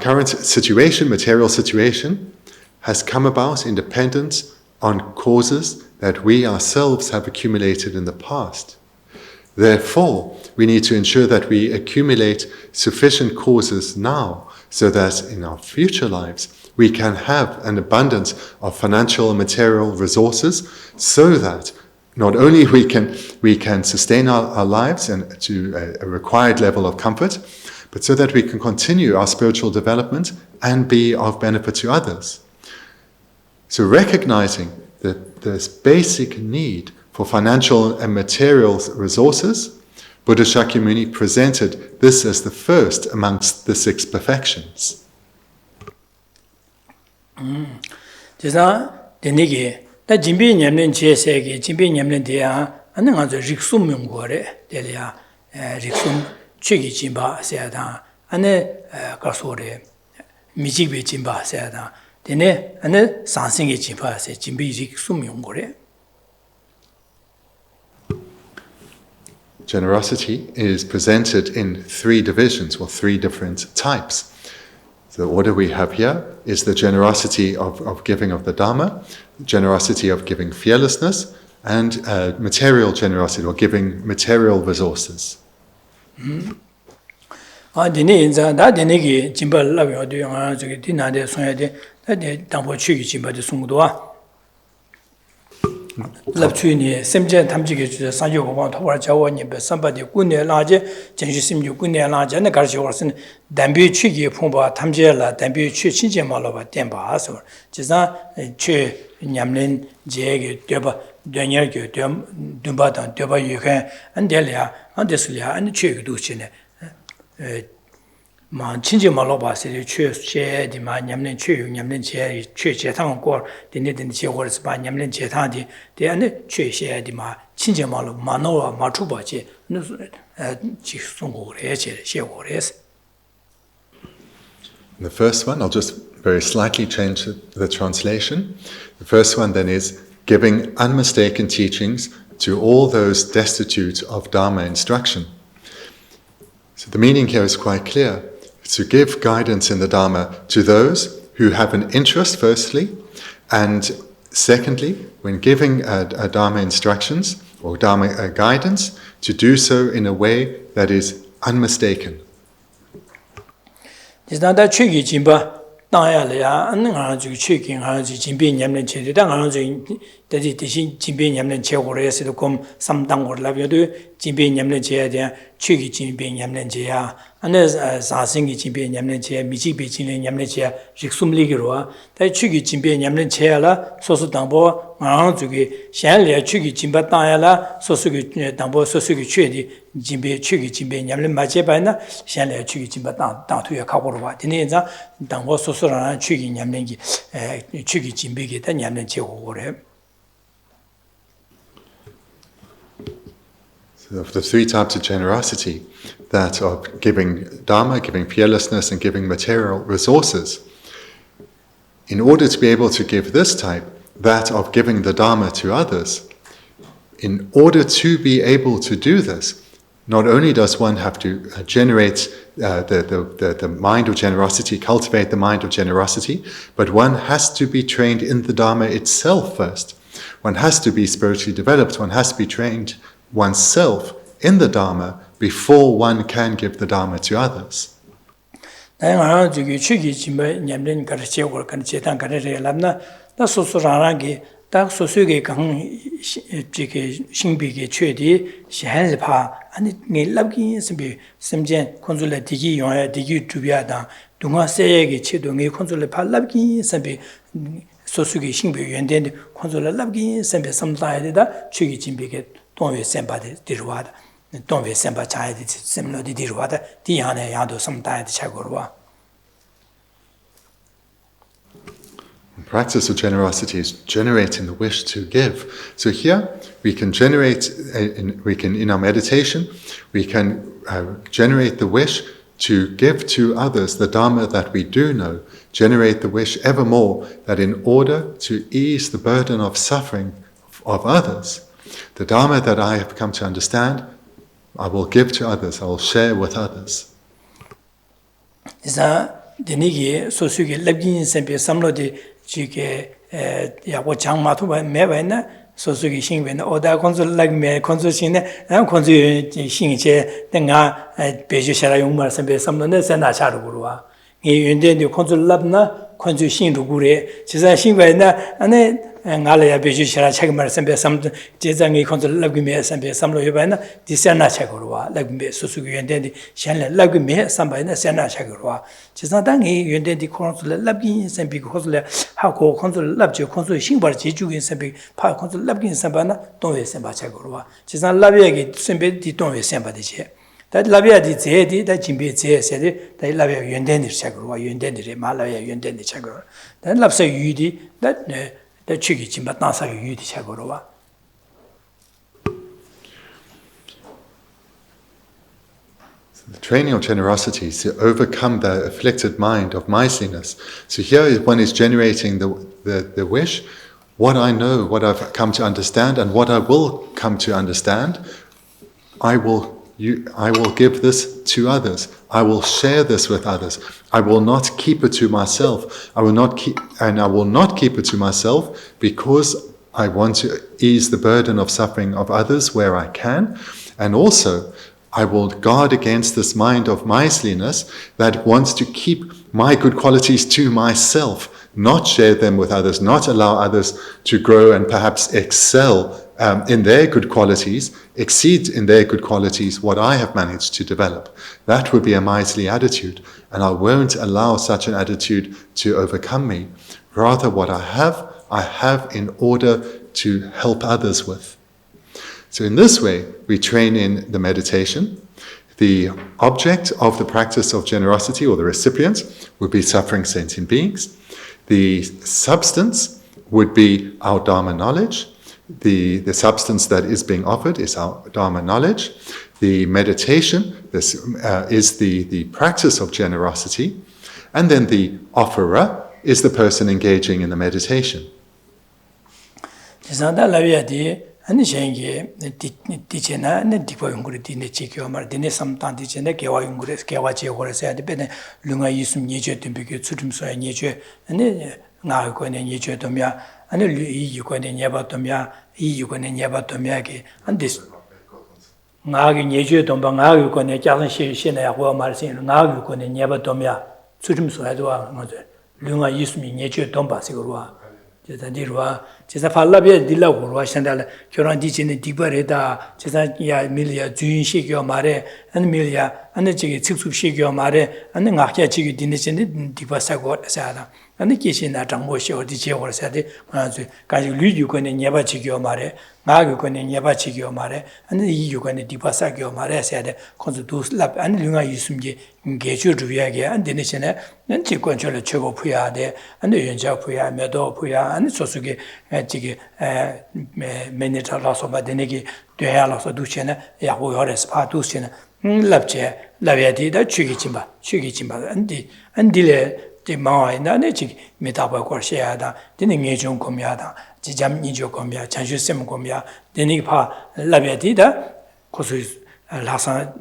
situation has come about in dependence on causes that we ourselves have accumulated in the past. Therefore, we need to ensure that we accumulate sufficient causes now so that in our future lives we can have an abundance of financial and material resources so that not only we can sustain our lives and to a required level of comfort, but so that we can continue our spiritual development and be of benefit to others. So recognizing this basic need for financial and material resources, Buddha Shakyamuni presented this as the first amongst the 6 perfections. Jisa denigi da jimbi nyamlen chesegi jimbi nyamlen dia ananga zo riksum yongore delia riksum chegi jimba seada ane kasore mijibe jimba seada dene ane sansinge jimba se jimbi riksum yongore. Generosity is presented in 3 divisions, or 3 different types. The order we have here is the generosity of giving of the Dharma, generosity of giving fearlessness, and material generosity, or giving material resources. Lapchuni semjen tamjige ju sanyo go thawar jawo ni be sambade kunne laje jenju simju kunne laje ne garji warsin dambi chigi phomba tamje la dambi chi chinje malo ba temba so jiza che nyamlen jege deba denyer ge dumba dan deba yuhe andelia andeslia an che du chine 마 친지 말로 봤을 때 최제 마 냠는 최유 냠는 제 최제 상고 된데된 제거를 봐 냠는 제타디 대안에 최셰디 마 친지 말로 마노와 마추바지 지 송고래 제 셰고래스. The first one, I'll just very slightly change the translation. The first one then is giving unmistaken teachings to all those destitute of Dharma instruction. So the meaning here is quite clear. To give guidance in the Dharma to those who have an interest, firstly, and secondly, when giving a Dharma instructions or Dharma guidance, to do so in a way that is unmistaken. 나야래야 안능하는 주 취긴 하지 진비 냠는 제대로 하는 주 대지 대신 진비 냠는 제고를 해서도 곰 삼당고를 라비도 진비 냠는 제에 대한 취기 진비 냠는 제야 안에 사생기 진비 냠는 제 미지비 진비 냠는 제 직숨리기로와 대 취기 진비 냠는 제야라 소수 당보 하는 주기 현래 취기 진바 땅야라 소수기 당보 소수기 취디 진비 취기 진비 냠는 맞제 바나 현래 취기 진바 땅투에 가고로 봐 되네자 당보 소수라는 취기 냠는기 취기 진비기 다 냠는 제고를 So of the 3 types of generosity, that of giving Dharma, giving fearlessness, and giving material resources. In order to be able to give this type, that of giving the Dharma to others, in order to be able to do this, not only does one have to generate the mind of generosity, cultivate the mind of generosity, but one has to be trained in the Dharma itself first. One has to be spiritually developed, one has to be trained oneself in the Dharma before one can give the Dharma to others. 딱 소수게 강 지게 신비게 최디 시한파 아니 닐랍기 심비 심젠 콘줄레 디기 용야 디기 주비하다 동화세에게 체동의 콘줄레 팔랍기 심비 소수게 신비 연된 콘줄레 랍기 심비 삼다에다 취기 진비게 동외 셈바데 디르와다 동외 셈바 차에디 셈로디 디르와다 디안에 야도 삼다에디 차고르와. Practice of generosity is generating the wish to give. So here we can generate, in our meditation, we can generate the wish to give to others the Dharma that we do know, generate the wish evermore that in order to ease the burden of suffering of others, the Dharma that I have come to understand, I will give to others, I will share with others. 데니기 소수기 랩긴 셈베 삼로디 지게 야고 장마토바 매바나 소수기 신베나 오다 콘솔 락메 콘솔신네 난 콘솔 신이제 내가 베주샤라 용말 셈베 삼로네 세나 차르고와 이 윤데니 콘솔 랍나 건조 신루구래 지사 신과나 안에 ngālaya bēchū shirā chakimāra sāmbē samdhū jēzāngi khonsu labgīmē sāmbē samlō yubayana di sēnā chakirwa labgīmē sūsūgī yuandēn di shēnlē labgīmē sāmbayana sēnā chakirwa jēzāng dāngi yuandēn di khonsu labgīn sāmbē khonsu hākō khonsu labjī khonsu shīngbar jēchūgīn sāmbē pā khonsu labgīn sāmbayana tōngwē sāmbā chakirwa jēzāng labiyāgi sāmbē di tōngwē sāmbā di chē 다 라비아 디 제디 다 진비 제세디 다 라비아 연된디 차그와 연된디 말라야 연된디 차그 다 랍사 유디 다 취기 진바 나사 유디 차그로와 The training of generosity is to overcome the afflicted mind of miserliness. So here one is generating the wish, what I know, what I've come to understand, and what I will come to understand, I will give this to others. I will share this with others. I will not keep it to myself. I will not keep it to myself because I want to ease the burden of suffering of others where I can, and also I will guard against this mind of miserliness that wants to keep my good qualities to myself, not share them with others, not allow others to grow and perhaps excel in their good qualities, exceed in their good qualities what I have managed to develop. That would be a miserly attitude, and I won't allow such an attitude to overcome me. Rather, what I have in order to help others with. So in this way, we train in the meditation. The object of the practice of generosity, or the recipient, would be suffering sentient beings. The substance would be our Dharma knowledge. The substance that is being offered is our Dharma knowledge. The meditation, this is the practice of generosity. And then the offerer is the person engaging in the meditation. Ani shengi dichena ne dikwa yungure dine chikyo mar dine samtan dichena kewa yungure kewa chekore sayade bene lunga yisum nyeche tumbeke tsutum soya nyeche ani nga yukone nyeche tomya ani yi yukone nyeba tomya yi yukone nyeba tomya ki andis nga nyeche tomba nga yukone kyalan shena yakwa marsin nga yukone nyeba tomya tsutum soya dwa lunga yisum nyeche tomba sigurwa 제자디로와 제자 팔라비에 딜라고로 하신다라 결혼 디치는 디바레다 제자 야 밀리아 주인시교 말에 안 밀리아 안 지기 직습시교 말에 안 나게 지기 디네신데 디바사고 사다 안 계시나 장모시 어디 지역으로 사데 아주 가지 류유권에 녀바지교 말에 나교권에 녀바지교 말에 안 이유권에 디바사교 말에 사데 콘스두슬랍 안 류가 있음게 개주주야게 안 디네신에 난 직권절을 최고 부야데 안 연자 부야 매도 부야 안 소수게 지기 매니저라서 받내기 되야라서 두체나 야고 요레스 파두체나 랍제 라비아디다 취기침바 안디레 마와이나네 지 메타바 거셔야다 되는 예종 kom야다 지잠 니조 kom야 잔슈셈 kom야 되는 파 라비아디다 고수 라사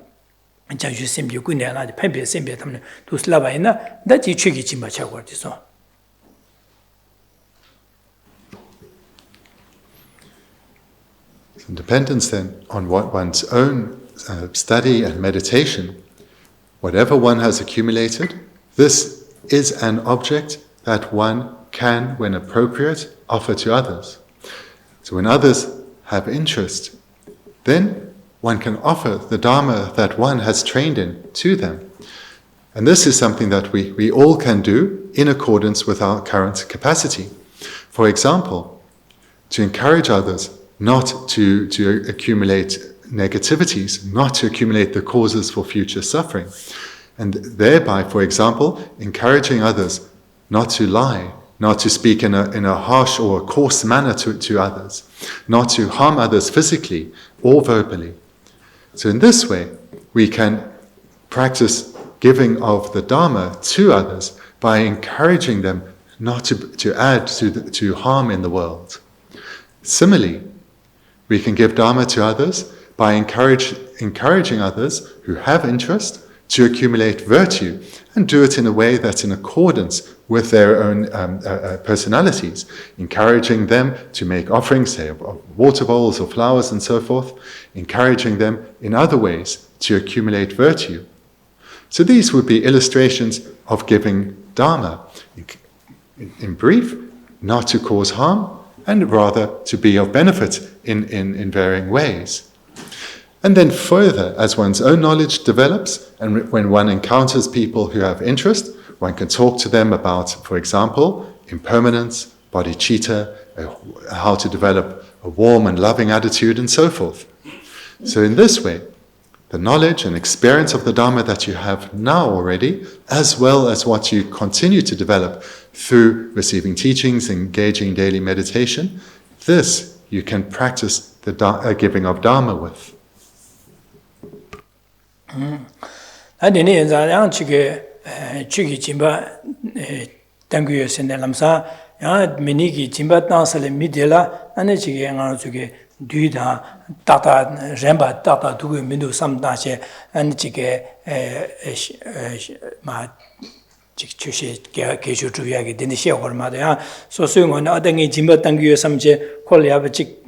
잔슈셈 요군야나 펜베 셈베 담네 두슬라바이나 다지 취기침바 차고르지소. Dependence then on what one's own study and meditation, whatever one has accumulated, this is an object that one can, when appropriate, offer to others. So when others have interest, then one can offer the Dharma that one has trained in to them. And this is something that we all can do in accordance with our current capacity. For example, to encourage others not to accumulate negativities, not to accumulate the causes for future suffering. And thereby, for example, encouraging others not to lie, not to speak in a harsh or a coarse manner to others, not to harm others physically or verbally. So in this way, we can practice giving of the Dharma to others by encouraging them not to add to harm in the world. Similarly, we can give Dharma to others by encouraging others who have interest to accumulate virtue and do it in a way that's in accordance with their own personalities, encouraging them to make offerings, say, of water bowls or flowers and so forth, encouraging them in other ways to accumulate virtue. So these would be illustrations of giving Dharma, in brief, not to cause harm, and rather to be of benefit in varying ways. And then further, as one's own knowledge develops, and when one encounters people who have interest, one can talk to them about, for example, impermanence, bodhicitta, how to develop a warm and loving attitude, and so forth. So in this way, the knowledge and experience of the Dharma that you have now already, as well as what you continue to develop through receiving teachings, engaging in daily meditation, this you can practice the giving of Dharma with. Duda tata remba tata dugu mindu samdache and chike ma chushe geshu truyagi denishe hormada so soon on adangi jimba tangu samje kolyaba chik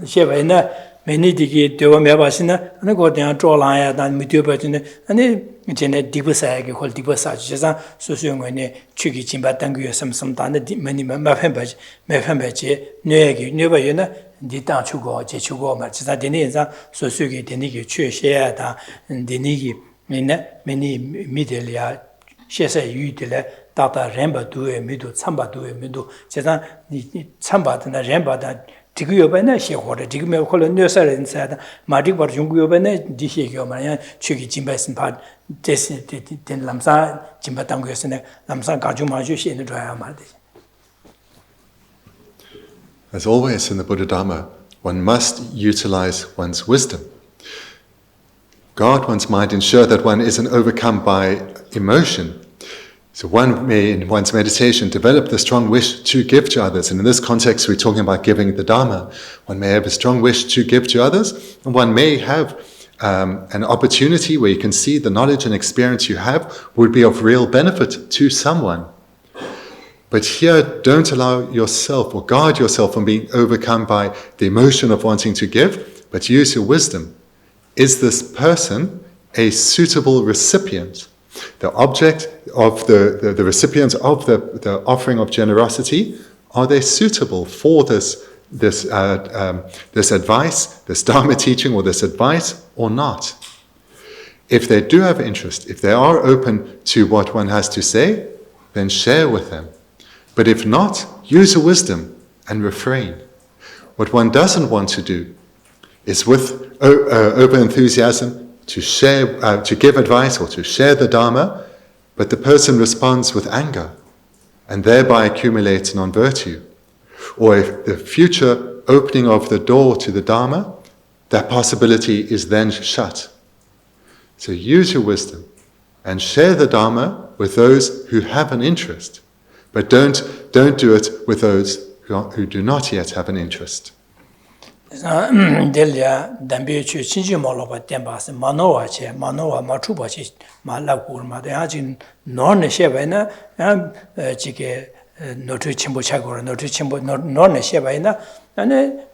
sheva many digi dewa mebasina and go down draw line than midubajin and jene dibusagi hol dibusaj so soon when chugi jimba tangu some tanda many mefembaje negi never di tang chugo je chugo ma chisa deni za so sugi deni gi chue xie da deni gi meni midelia xie se yu de le da da renba du e mi du chamba du e mi du chisa ni chamba da renba da digu yo ba na xie ho de digu me ko le ne sa ren sa da ma di bar jung yo ba ne di xie yo ma ya chu gi jin ba sin pa des den lam sa jin ba dang yo sin ne lam sa ga ju ma ju xie ne zhuo ya ma de. As always in the Buddha Dharma, one must utilize one's wisdom. Guard one's mind, ensure that one isn't overcome by emotion. So one may, in one's meditation, develop the strong wish to give to others. And in this context, we're talking about giving the Dharma. One may have a strong wish to give to others, and one may have an opportunity where you can see the knowledge and experience you have would be of real benefit to someone. But here, don't allow yourself or guard yourself from being overcome by the emotion of wanting to give, but use your wisdom. Is this person a suitable recipient? The object of the recipients of the offering of generosity, are they suitable for this advice, this Dharma teaching or this advice, or not? If they do have interest, if they are open to what one has to say, then share with them. But if not, use your wisdom and refrain. What one doesn't want to do is with open enthusiasm to share, to give advice or to share the Dharma, but the person responds with anger and thereby accumulates non-virtue. Or if the future opening of the door to the Dharma, that possibility is then shut. So use your wisdom and share the Dharma with those who have an interest. But don't do it with those who do not yet have an interest. Delia dambe chu chinji molo ba temba se manowa machu ba chi ma la gur ma de ajin no ne she ba na ji ge no tu chimbo cha go no tu chimbo no ne she ba na ane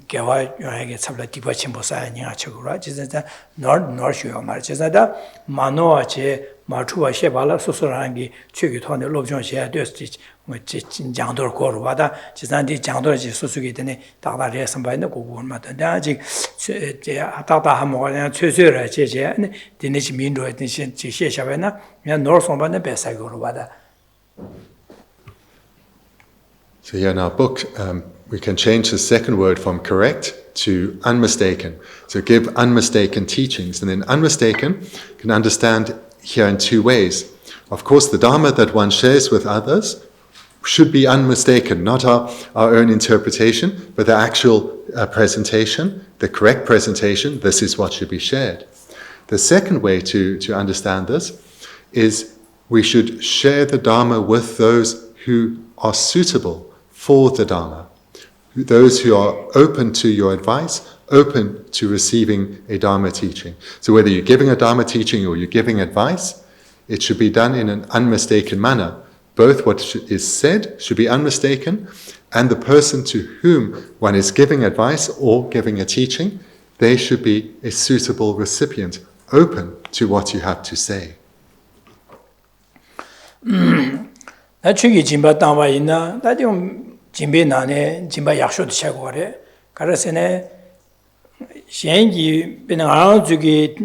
gewa yo ge sabla di ba chimbo sa nya cha go ra ji za no shu ma ji za da manowa che machu ba she ba la so so ran gi chu gi thon de lob jong she de sti 뭐 진장도 거로와다 지산디 장도지 수수기되네 다다리에 선바이는 고고마다 아직 제 아다다 하모가 최쇠라 제제 디네시 민로에 디신 지셰샤베나 그냥 노르 선바네 베사고로와다. So here in our book we can change the second word from correct to unmistaken. So give unmistaken teachings, and then unmistaken can understand here in two ways. Of course, the Dharma that one shares with others should be unmistaken, not our own interpretation, but the actual presentation, the correct presentation. This is what should be shared. The second way to understand this is we should share the Dharma with those who are suitable for the Dharma, those who are open to your advice, open to receiving a Dharma teaching. So whether you're giving a Dharma teaching or you're giving advice, it should be done in an unmistaken manner. Both what is said should be unmistaken, and the person to whom one is giving advice or giving a teaching, they should be a suitable recipient, open to what you have to say. 나 추기 짐바 담아 있나 나좀 짐베 나네 짐바 약속도 차고 그래 가르세네 시행기 비는 아주기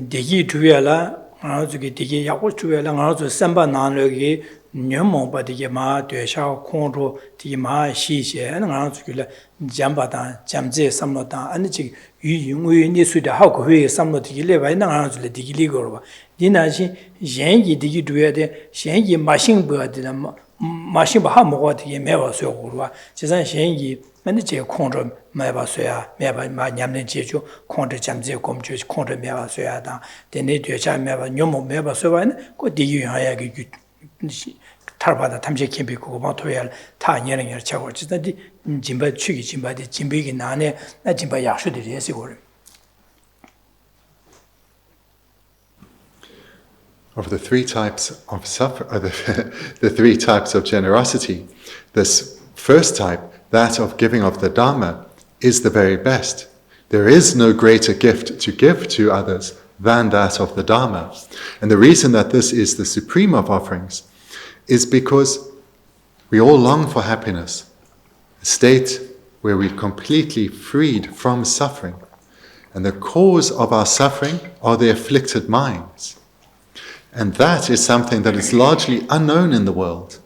대기 두야라 아주기 대기 약속 두야라 아주 삼바 나르기 녀몽바디게 마 되샤 콩로 디마 시시에는 아주기라 잠바다 잠제 삼로다 아니지 유용의 수다 하고 회 삼로디게 레바이나 아주래 디기리 거봐 디나시 시행기 대기 두야데 시행기 마신 버디나 마신 바 먹어디게 매워서 고르와 지산 시행기 근데 제 콩좀 매봐서야 매봐 냠는 제주 콩들 잠제 검주 콩들 매봐서야다 데네 되자 매봐 녀모 매봐서와는 그 디유하야게 탈바다 탐제 캠비 그거 바토야 다 년을 차고 지다디 짐바 추기 짐바디 짐베기 나네 나 짐바 약수들이 해시고 Of the three types of the three types of generosity, this first type, that of giving of the Dharma, is the very best. There is no greater gift to give to others than that of the Dharma. And the reason that this is the supreme of offerings is because we all long for happiness, a state where we're completely freed from suffering. And the cause of our suffering are the afflicted minds. And that is something that is largely unknown in the world.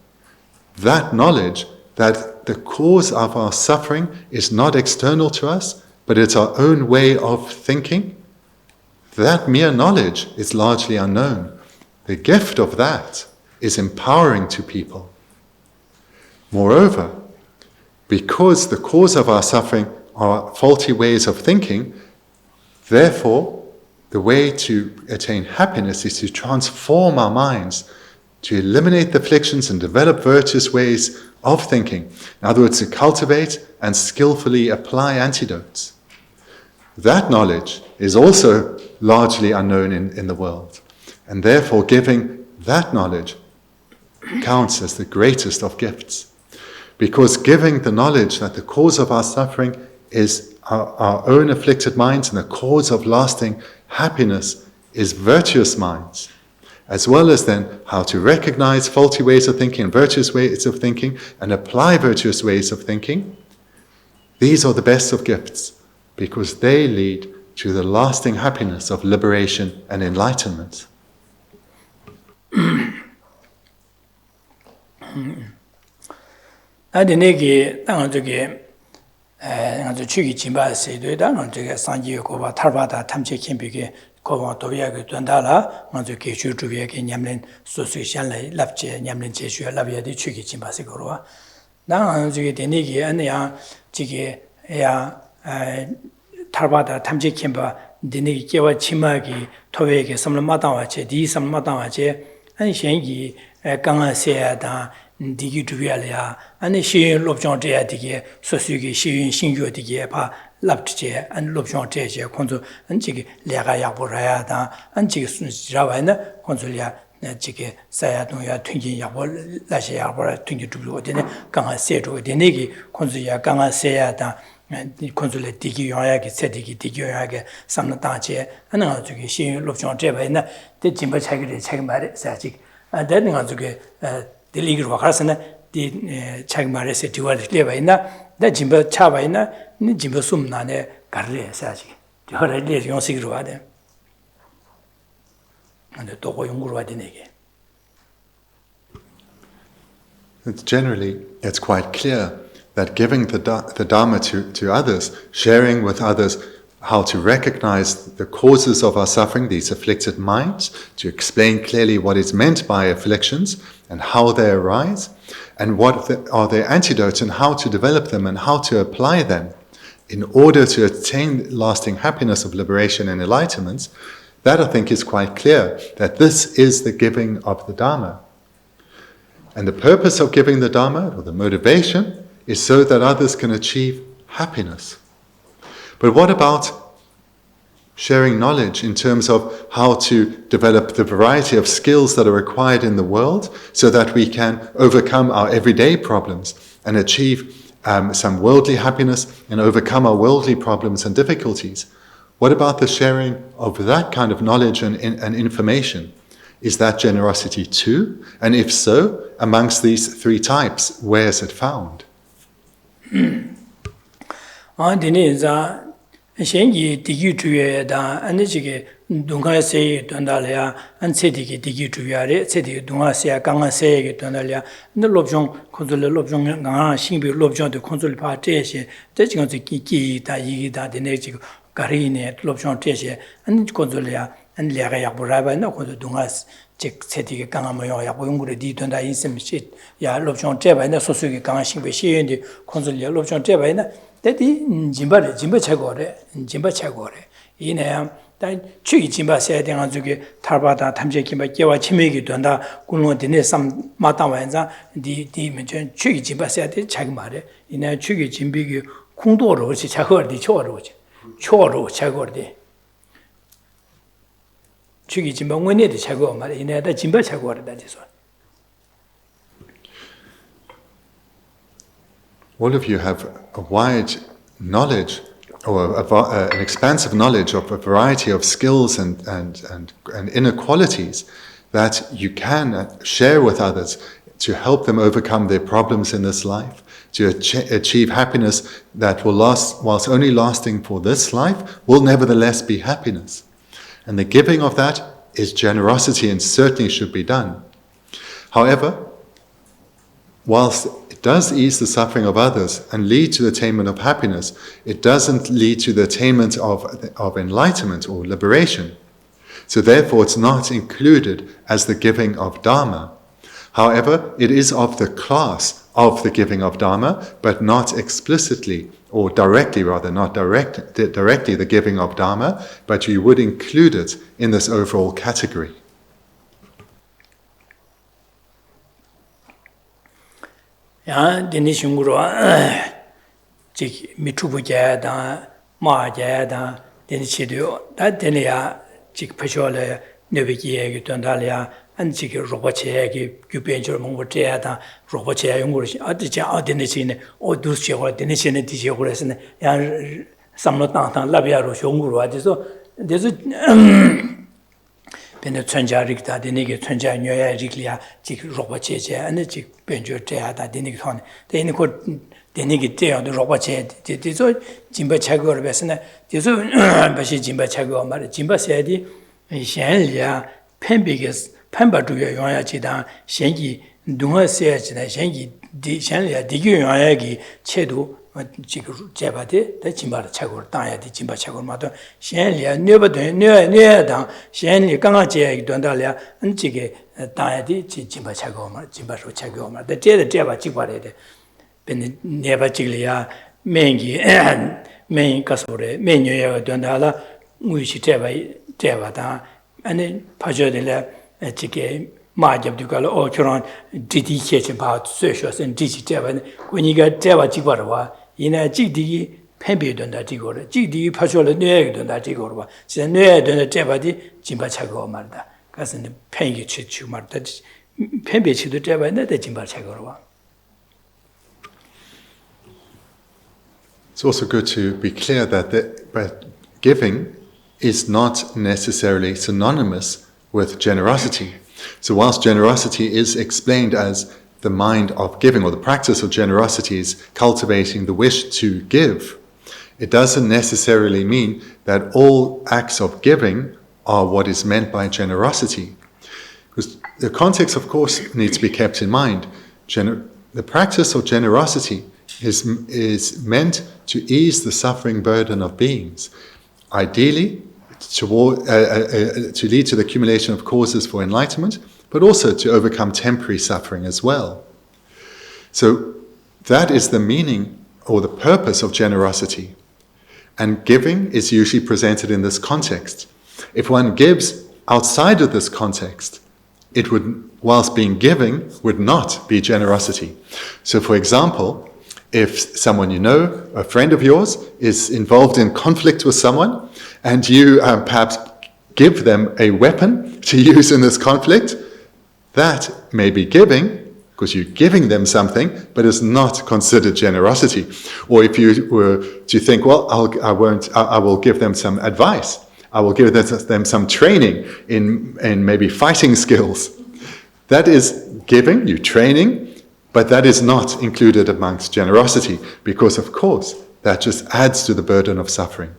That knowledge that the cause of our suffering is not external to us, but it's our own way of thinking, that mere knowledge is largely unknown. The gift of that is empowering to people. Moreover, because the cause of our suffering are faulty ways of thinking, therefore, the way to attain happiness is to transform our minds, to eliminate the afflictions and develop virtuous ways of thinking. In other words, to cultivate and skillfully apply antidotes. That knowledge is also largely unknown in the world. And therefore, giving that knowledge counts as the greatest of gifts. Because giving the knowledge that the cause of our suffering is our own afflicted minds, and the cause of lasting happiness is virtuous minds, as well as then how to recognize faulty ways of thinking and virtuous ways of thinking and apply virtuous ways of thinking. These are the best of gifts because they lead to the lasting happiness of liberation and enlightenment. 아주 추기 진바세도다 저게 상지 고바 탈바다 탐체 캠비게 고바 도비야게 된다라 아주 계슈 주비야게 냠는 소수시안래 랍제 냠는 제슈 랍야디 추기 진바세 거로와 나 저게 되네기 아니야 지게 야 탈바다 탐체 캠바 되네기 깨와 치마기 토베게 섬마다와체 디 섬마다와체 아니 현기 강아세야다 디기 두비알이야 아니 시인 롭정 제야디게 소수기 시인 신교디게 바 랍트제 안 롭정 제제 콘조 안지게 레가 약보라야다 안지게 순지라와나 콘솔이야 지게 사야동야 튕긴 약보 라시 약보라 튕기 두비고 되네 강아 세도 되네기 콘솔이야 강아 세야다 콘솔레 디기 요야게 세디기 디기 요야게 삼나다제 하나 저기 시인 롭정 제바이나 데 짐바 차기를 차기 말에 사직 아 되는 저게 딜리그로 와가서는 디 차기말에서 디월이 레바이나 나 짐바 차바이나 니 짐바 숨나네 가르레 사지 저래리 용식으로 와대 근데 또 고용으로 와대 내게 Generally, it's quite clear that giving the Dharma to others, sharing with others how to recognize the causes of our suffering, these afflicted minds, to explain clearly what is meant by afflictions and how they arise, and what are their antidotes and how to develop them and how to apply them in order to attain lasting happiness of liberation and enlightenment, that I think is quite clear, that this is the giving of the Dharma. And the purpose of giving the Dharma, or the motivation, is so that others can achieve happiness. But what about sharing knowledge in terms of how to develop the variety of skills that are required in the world so that we can overcome our everyday problems and achieve some worldly happiness and overcome our worldly problems and difficulties? What about the sharing of that kind of knowledge and information is that generosity too? And if so, amongst these three types, where is it found? Shengi digi tuye da ane chige dunga seye dondalaya an sedigi digi tuyare sedigi dunga seya kanga seye dondalaya ne lobjong konsul lobjong nga singbi lobjong de konsul pa teshe de chigan ki da yi da de ne chig gari ne lobjong teshe an konsul ya an lega ya buraba na konsul dunga chig sedigi kanga moyo ya boyungure di donda insim shit ya lobjong teba na sosugi kanga singbi sheye de konsul ya lobjong teba na Tadi jimba chagore. Ine dan chugi jimba saya dengan juga tarbada tamje kimba kewa chimegi donda kulung dine sam mata wanza di mention chugi jimba saya de chagmare. Ine chugi jimbigi kungdoro chi chagor di choro chagor di. Chugi jimba ngone di chagor mare. Ine da jimba chagore da diso. All of you have a wide knowledge, or an expansive knowledge of a variety of skills and inner qualities that you can share with others to help them overcome their problems in this life, to achieve happiness that will last, whilst only lasting for this life, will nevertheless be happiness. And the giving of that is generosity and certainly should be done. However, whilst it does ease the suffering of others and lead to the attainment of happiness, it doesn't lead to the attainment of enlightenment or liberation. So therefore it's not included as the giving of Dharma. However, it is of the class of the giving of Dharma, but not explicitly, or directly rather, not directly the giving of Dharma, but you would include it in this overall category. Ya dini shunguro chik mitubu jaya da maa jaya da dini chido da dini ya chik pasho le nyobe kiye ki tondali ya an chik roba chaya ki gyubenchor mungu jaya da roba chaya yunguro shi adi chan dini chine o dus chigoro dini chine di chigoro sine ya samlo tang labya ro shunguro adi so desu Pene Tsunja Rikta, Denigi Tsunja Nyoya Riklia, Chik Roba Cheche, and the Chik Benjo Teata, Denig Hon. The Inico Denigi Teo, the Roba Che, Tizo, Jimba Chagor Vesna, Tizo Bashi Jimba Chagor, Jimba Sedi, Shenlia, Pembigas, Pemba Duya Yoya Chida, Shengi, Dunga Sech, Shengi, Shenlia, Digi Yoyagi, Chedu, Jabate, the Jimba Chagor, Taya, the Jimba Chagor Mato, Shenlia, never near down, Shenli, Gangache, Dondalia, and Chige, Taya, the Jimba Chagoma, Jimba Chagoma, the Jabba Chibare, Ben never Chiglia, Mengi, Main Casore, Menu Dondala, which Jabata, and then Pajodilla, Chige. Majab Dugal or Churan did he catch about socials and digital when you got Java Chibarwa in a GD Pembe don that Tigor, GD Pasola Neg don that Tigorwa, Sen Neg don the Javadi, Jimbachago Marda, Cousin the Pengi Chichu Marta, Pembe to the Java and the Jimbachagorwa. It's also good to be clear that giving is not necessarily synonymous with generosity. So whilst generosity is explained as the mind of giving, or the practice of generosity is cultivating the wish to give, it doesn't necessarily mean that all acts of giving are what is meant by generosity. Because the context, of course, needs to be kept in mind. The practice of generosity is meant to ease the suffering burden of beings. Ideally, to lead to the accumulation of causes for enlightenment, but also to overcome temporary suffering as well. So that is the meaning or the purpose of generosity. And giving is usually presented in this context. If one gives outside of this context, it would, whilst being giving, would not be generosity. So for example, if someone you know, a friend of yours, is involved in conflict with someone, and you perhaps give them a weapon to use in this conflict, that may be giving, because you're giving them something, but is not considered generosity. Or if you were to think, well, I will give them some advice. I will give them some training in maybe fighting skills. That is giving, you training, but that is not included amongst generosity, because of course that just adds to the burden of suffering.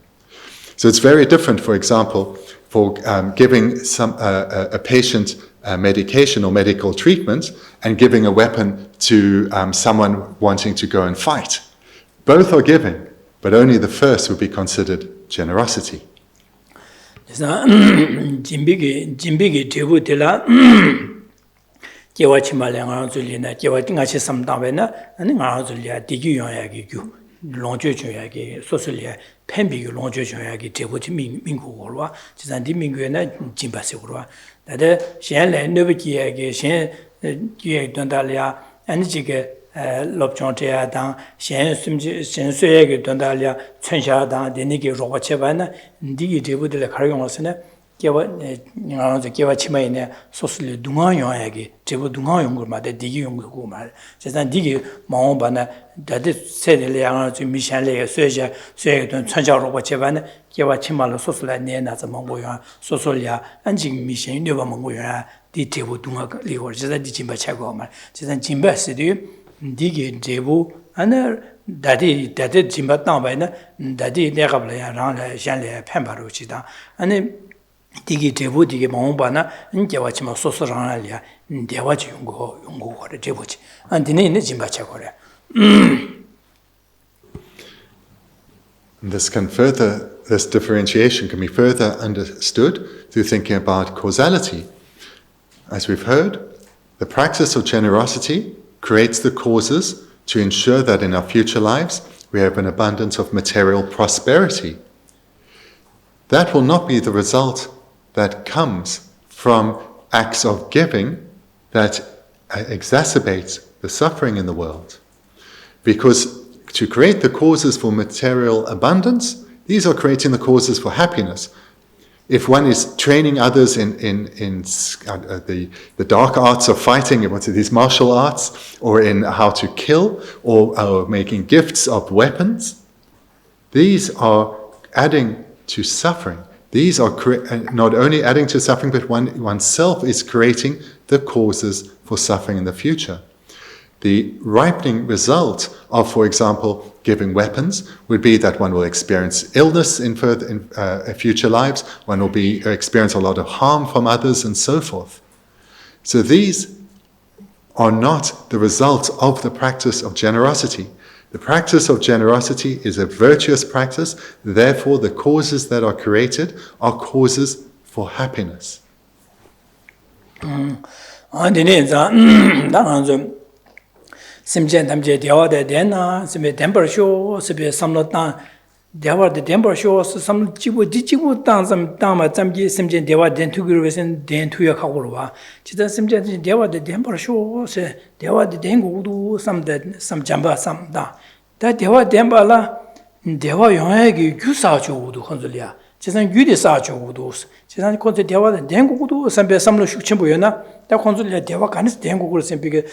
So it's very different, for example, for giving a patient medication or medical treatment and giving a weapon to someone wanting to go and fight. Both are giving, but only the first would be considered generosity. 팬비기 롱조조야기 제보티 민국으로와 지산디 민국에나 진바세고로와 다데 시엔레 너비기야기 시엔 기에 돈달이야 아니지게 롭종테야당 시엔 숨지 신수야기 돈달이야 천샤당 데니기 로바체바나 디기 제보들 가용어서네 개와 나가서 개와 치마이네 소슬리 둥아용야기 제보 둥아용고마데 디기 용고 말 지산 디기 마오바나 다데 세들이 양아주 미샬레 쇠자 쇠don 천자로고 제반에 개와 치마로 소슬라 내나서 먹고요 소솔이야 안직 미신 녀바 먹고요 디테보 둥아 리고 지산 디침바 차고 말 지산 짐바스디 디기 제보 아나 다디 짐바 땅바이나 다디 내가블야 랑라 샹레 팬바로 지다 아니 디기 제보 디기 마오바나 개와 치마 소소랑알이야 대화지 용고거래 제보지 안디네 있는 짐바 차고래 This differentiation can be further understood through thinking about causality. As we've heard, the practice of generosity creates the causes to ensure that in our future lives we have an abundance of material prosperity. That will not be the result that comes from acts of giving that exacerbates the suffering in the world. Because to create the causes for material abundance, these are creating the causes for happiness. If one is training others in the dark arts of fighting, these martial arts, or in how to kill, or making gifts of weapons, these are adding to suffering. These are not only adding to suffering, but oneself is creating the causes for suffering in the future. The ripening result of, for example, giving weapons would be that one will experience illness in future lives, one will experience a lot of harm from others, and so forth. So these are not the result of the practice of generosity. The practice of generosity is a virtuous practice, therefore the causes that are created are causes for happiness. Simchen tamje dewa de dena simbe temper show sibe samlo ta dewa de temper show sam jibu jibu tang sam tama tamje simchen dewa den tugiru wesen den tuya khagurwa chida simchen dewa de temper show se dewa de dengu du sam jamba sam da dewa demba la dewa yongegi gyusa chudu khonzulya 지산 유리 사주고도 지산 콘테 대화는 dengu고도 선배 삼로 숙침보여나 다 콘솔이야 대화 간에서 dengu고를 선배게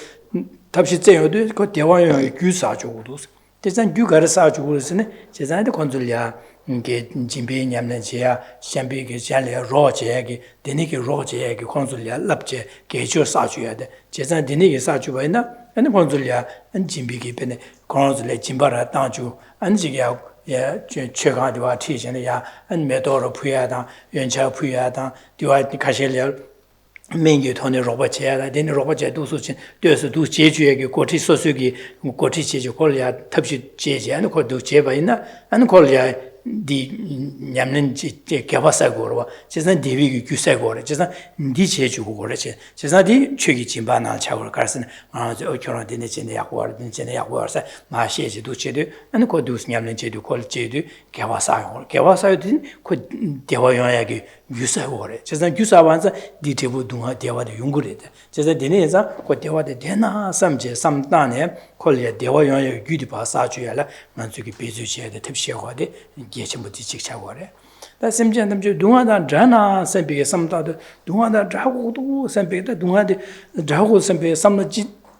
답시 째요도 그 대화용의 규사주고도 지산 규가를 사주고서는 지산의 콘솔이야 이게 진배 냠는지야 샴비게 잘래 로제기 데니게 로제기 콘솔이야 랍제 개조 사주야 돼 지산 데니게 사주바이나 아니 콘솔이야 안 진비게 변에 콘솔에 진바라 땅주 안지게 예, 최강화되어 티전이야 안 매도로 부야다 연차 부야다 디와 가실려 민규 돈의 로봇이야 되는 로봇에 도수진 되어서도 제주에게 고티 소수기 고티 제주 콜야 탑시 제제하는 것도 제바 있나 안 콜야 디 냠는 제 개화사고로 제산 디비기 규사고로 제산 디 제주고 그러지 제산 디 최기 진바나 차고로 가서는 저 결혼되는 전에 약고를 전에 약고서 마시에도 제도 안 것도 냠는 제도 콜 제도 개화사요든 그 대화용하게 규사고로 제산 규사반서 디테부 동화 대화의 연구래다 제산 디네자 그 대화의 되나 삼제 삼단에 콜야 대화용의 규디바 사주야라 만족이 비주시에 탑시하고데 예전부터 직차고래. 다 심지어는 동화다 자나 선비게 삼다도 동화다 자고도 선비다 동화데 자고 선비 삼는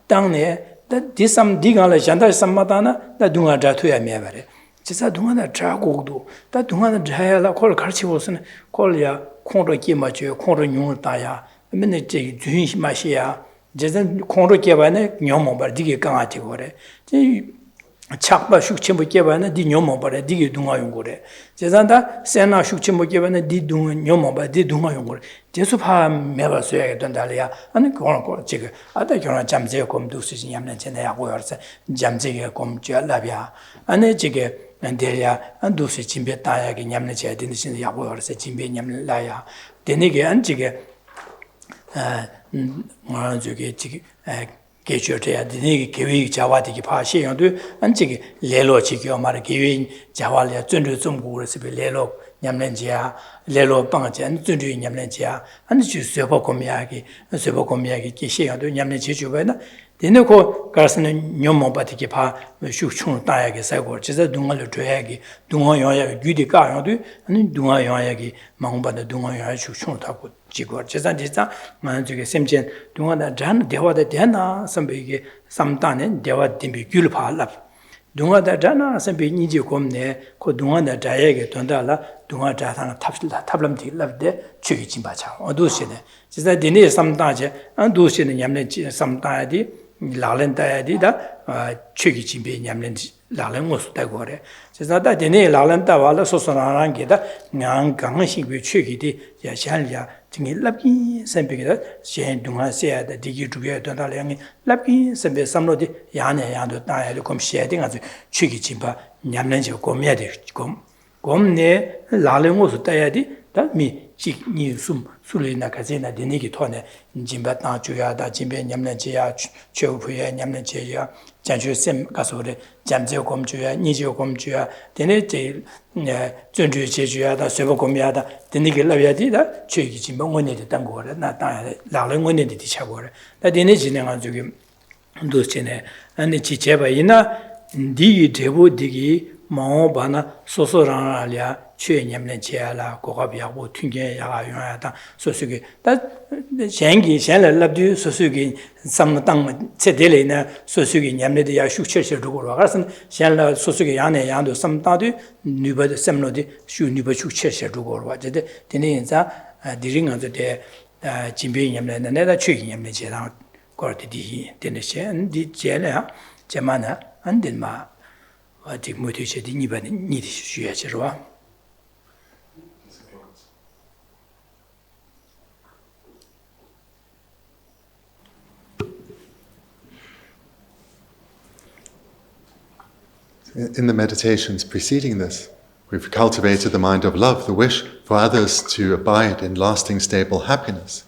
땅에 다 디삼 디가라 잔다 삼마다나 다 동화다 투야 메바래. Jisa Dungana Dragogdo, that Dungana Drayala, call Karchivos, call ya, Kondra Kimacho, Kondra Yunataya, a minute Duish Mashia, Jason Kondra Kavana, Nyomo, but Digi Kangatigore. Chakba Shukchimokevana, di Nyomo, but a Digi Dungayungore. Jazanda, Sena Shukchimokevana, di Nyomo, but di Dungayungore. Jesupa Meva Suya Dondalia, and the Koronko Jigger. Other Jona Jamze come to Susiam and Janawas, Jamze come Jalabia, and a Jigger. And Delia, and do se Chimbe Taya, Yamnacha, didn't in the Yawa, say Chimbe Yam Laya. Denige and Jigger Moranzuki, Geshe Thubten Kiwi Jawati Pashi, and Jiggy, Lelo Chiki or Marakiwin, Jawalia, Tundu Zumbu recipe Lelo, Yamlenjia, Lelo Bangaja, and Tundu Yamlenjia, and the Sepokomiaki, and Sepokomiaki, Kishi, and Yamlenchi. Dinoko Garson Nyomo Batikipa, Shuchun Tayagi Sagor, Chesa Dungal Dragi, Dungoya, Gudika, and Dungoyagi, Mahumba, the Dungoya Shuchun Taku, Chigor, Chesa Dista, Manzuki Simchen, Dunga Jan, Dewa the Dana, some big, some done, Dewa Dimbi Gulpa lap. Dunga the Dana, some big Nijikom ne, Kodunga the Diag, Tondala, Dunga Jatan, Tablam love there, Chikichimbacha, or Dusine. Chesa Dine some Daja, and Dusin Yamne some Tadi. Lalenta dida, Chiki Chimbe Yamlin Lalan was Tagore. Says that Dene Lalenta Walla Sosanangeda, Nan Ganshi with Chiki, Yashalia, Tingi Lapi, Sempigada, Shen Dunga said that Digi to be a Dondalang, Lapi, Sembe Samlodi, Yana Yando Dial come shedding as Chiki Chimba, Yamlenjo Gomedic Gom ne Lalan was Tayadi, that me. Ni sum Sulina Casina, the Nigitone, Jimbata Juya, Jimbe Yamlanjia, Chopuya, Yamlanjia, Janju Sem Casore, Jamzeo Comjua, Nizio Comjua, the Nete Junju Jejua, the Sevocomiada, the Nigilavia, Chiki Jimbo, one the Tangore, not Lalan, one the Chagore, that the Nijin Dusine, and the Chicheva ina, Digi Tebu Digi, Maobana, Sosoralia. Yamlenchia, Korabia, Tunge, Yayata, Sosugi. That Shangi, Shella Labdu, Sosugi, some tongue, Sedelina, Sosugi, Yamledia, Shuchurch, Rugorasan, Shella, Sosugi, Yane, Yando, some Tadu, Nuba, Semnodi, Shu Nuba Shuchurch, Rugor, the names are the ring of the day, Jimby Yamlen, another chicken Yamlenchia, Corti, Denisha, and the Jella, Jamana, and Denma. I think Mutisha didn't even need to. In the meditations preceding this, we've cultivated the mind of love, the wish for others to abide in lasting, stable happiness.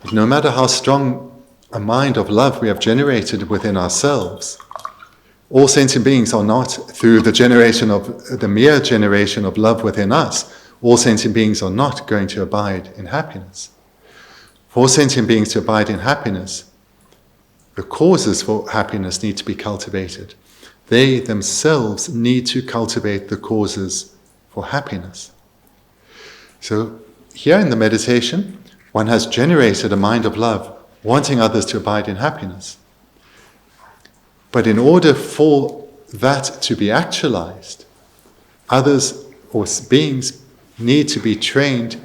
But no matter how strong a mind of love we have generated within ourselves, all sentient beings are not, through the mere generation of love within us, all sentient beings are not going to abide in happiness. For all sentient beings to abide in happiness, the causes for happiness need to be cultivated. They themselves need to cultivate the causes for happiness. So here in the meditation, one has generated a mind of love, wanting others to abide in happiness. But in order for that to be actualized, others or beings need to be trained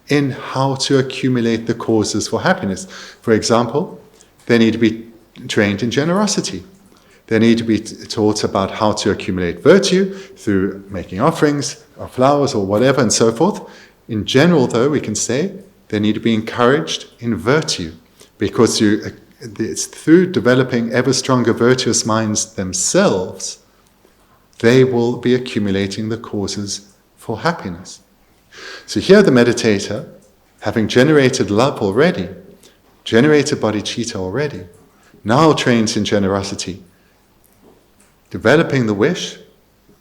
in how to accumulate the causes for happiness. For example, they need to be trained in generosity. They need to be taught about how to accumulate virtue through making offerings or flowers or whatever and so forth. In general, though, we can say they need to be encouraged in virtue, because it's through developing ever stronger virtuous minds themselves, they will be accumulating the causes for happiness. So here the meditator, having generated love already, generated bodhicitta already, now trains in generosity, developing the wish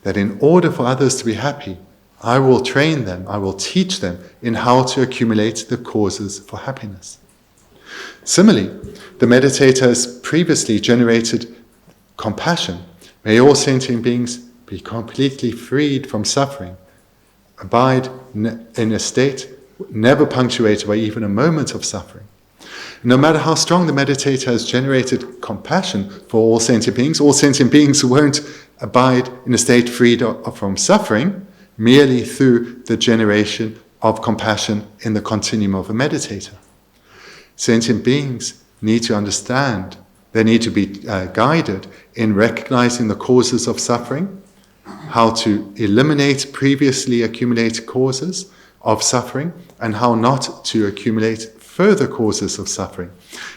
that in order for others to be happy, I will train them, I will teach them in how to accumulate the causes for happiness. Similarly, the meditator has previously generated compassion. May all sentient beings be completely freed from suffering, abide in a state never punctuated by even a moment of suffering. No matter how strong the meditator has generated compassion for all sentient beings won't abide in a state freed from suffering merely through the generation of compassion in the continuum of a meditator. Sentient beings need to understand, they need to be guided in recognizing the causes of suffering, how to eliminate previously accumulated causes of suffering, and how not to accumulate further causes of suffering.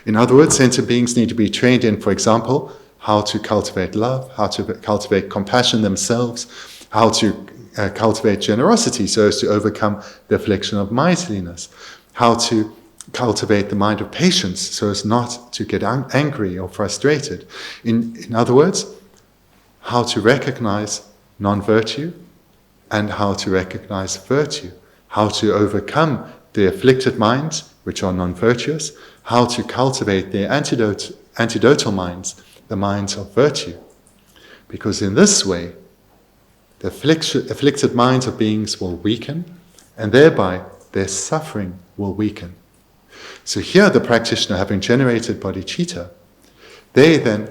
In other words, sentient beings need to be trained in, for example, how to cultivate love, how to cultivate compassion themselves, how to cultivate generosity so as to overcome the affliction of miserliness, how to cultivate the mind of patience so as not to get angry or frustrated. In other words, how to recognize non-virtue and how to recognize virtue, how to overcome the afflicted minds, which are non-virtuous, how to cultivate their antidotal minds, the minds of virtue. Because in this way, the afflicted minds of beings will weaken, and thereby their suffering will weaken. So here the practitioner, having generated bodhicitta, they then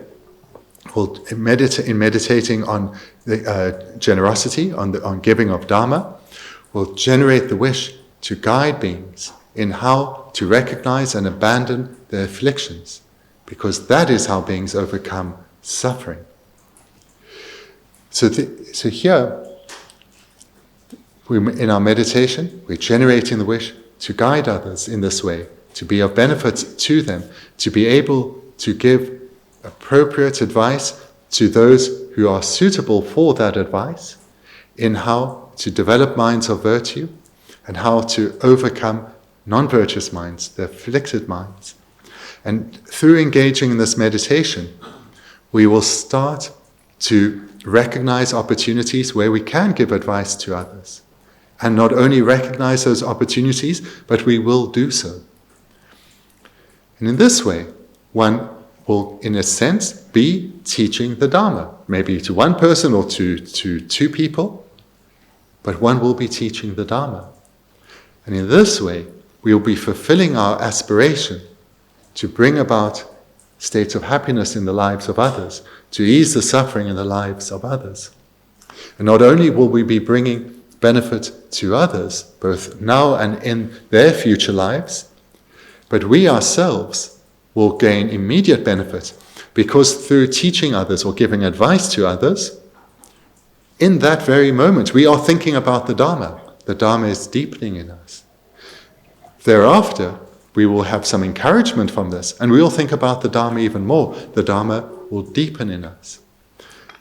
will, in meditating on the generosity, on giving of Dharma, will generate the wish to guide beings in how to recognize and abandon their afflictions, because that is how beings overcome suffering. So here, in our meditation, we're generating the wish to guide others in this way, to be of benefit to them, to be able to give appropriate advice to those who are suitable for that advice, in how to develop minds of virtue, and how to overcome non-virtuous minds, the afflicted minds. And through engaging in this meditation, we will start to recognize opportunities where we can give advice to others. And not only recognize those opportunities, but we will do so. And in this way, one will, in a sense, be teaching the Dharma, maybe to one person or to two people, but one will be teaching the Dharma. And in this way, we will be fulfilling our aspiration to bring about states of happiness in the lives of others, to ease the suffering in the lives of others. And not only will we be bringing benefit to others, both now and in their future lives, but we ourselves will gain immediate benefit, because through teaching others or giving advice to others, in that very moment we are thinking about the Dharma. The Dharma is deepening in us. Thereafter, we will have some encouragement from this, and we will think about the Dharma even more. The Dharma will deepen in us.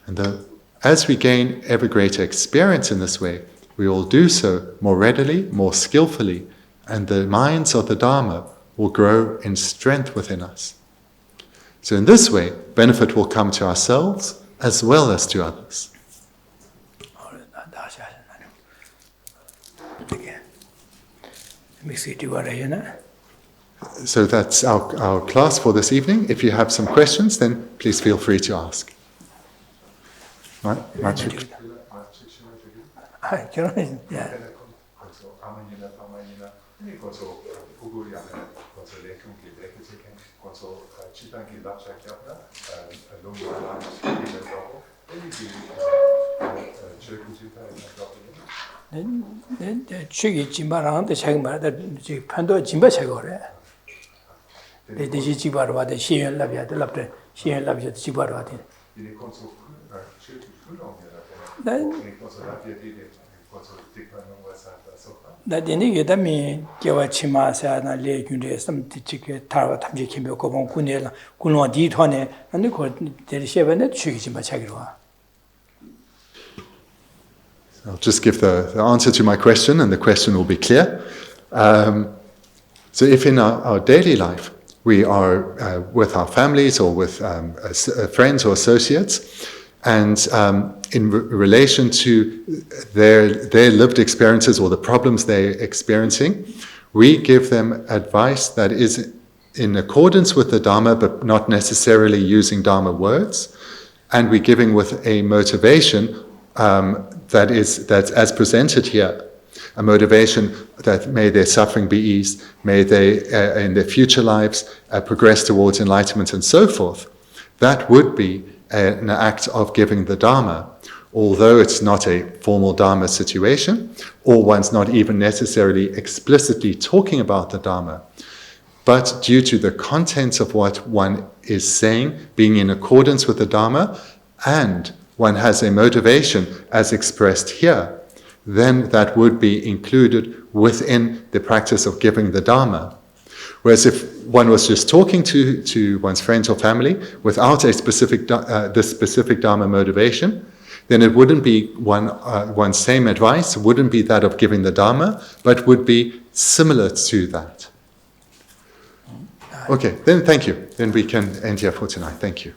And as we gain ever greater experience in this way, we will do so more readily, more skillfully, and the minds of the Dharma will grow in strength within us. So in this way, benefit will come to ourselves as well as to others. So that's our class for this evening. If you have some questions, then please feel free to ask. Right? 추기 진바랑한테 자기 말다 지 판도 진바 자고래. 대지 지바로 와대 시연랍이야 들랍대 시연랍이야 지바로 와대. 나 되니 예담이 개와 치마사나 레균데 섬티치게 타와 탐지키며 고봉 군내라 군노 디토네 아니 거 데리셰베네 추기 진바 자기로 와. I'll just give the answer to my question, and the question will be clear. So if in our daily life we are with our families or with friends or associates, and in relation to their lived experiences or the problems they're experiencing, we give them advice that is in accordance with the Dharma, but not necessarily using Dharma words, and we're giving with a motivation that's as presented here, a motivation that may their suffering be eased, may they in their future lives progress towards enlightenment and so forth. That would be an act of giving the Dharma, although it's not a formal Dharma situation, or one's not even necessarily explicitly talking about the Dharma. But due to the content of what one is saying being in accordance with the Dharma, and one has a motivation as expressed here, then that would be included within the practice of giving the Dharma. Whereas if one was just talking to one's friends or family without a specific this specific Dharma motivation, then it wouldn't be one's same advice, wouldn't be that of giving the Dharma, but would be similar to that. Okay, then thank you. Then we can end here for tonight. Thank you.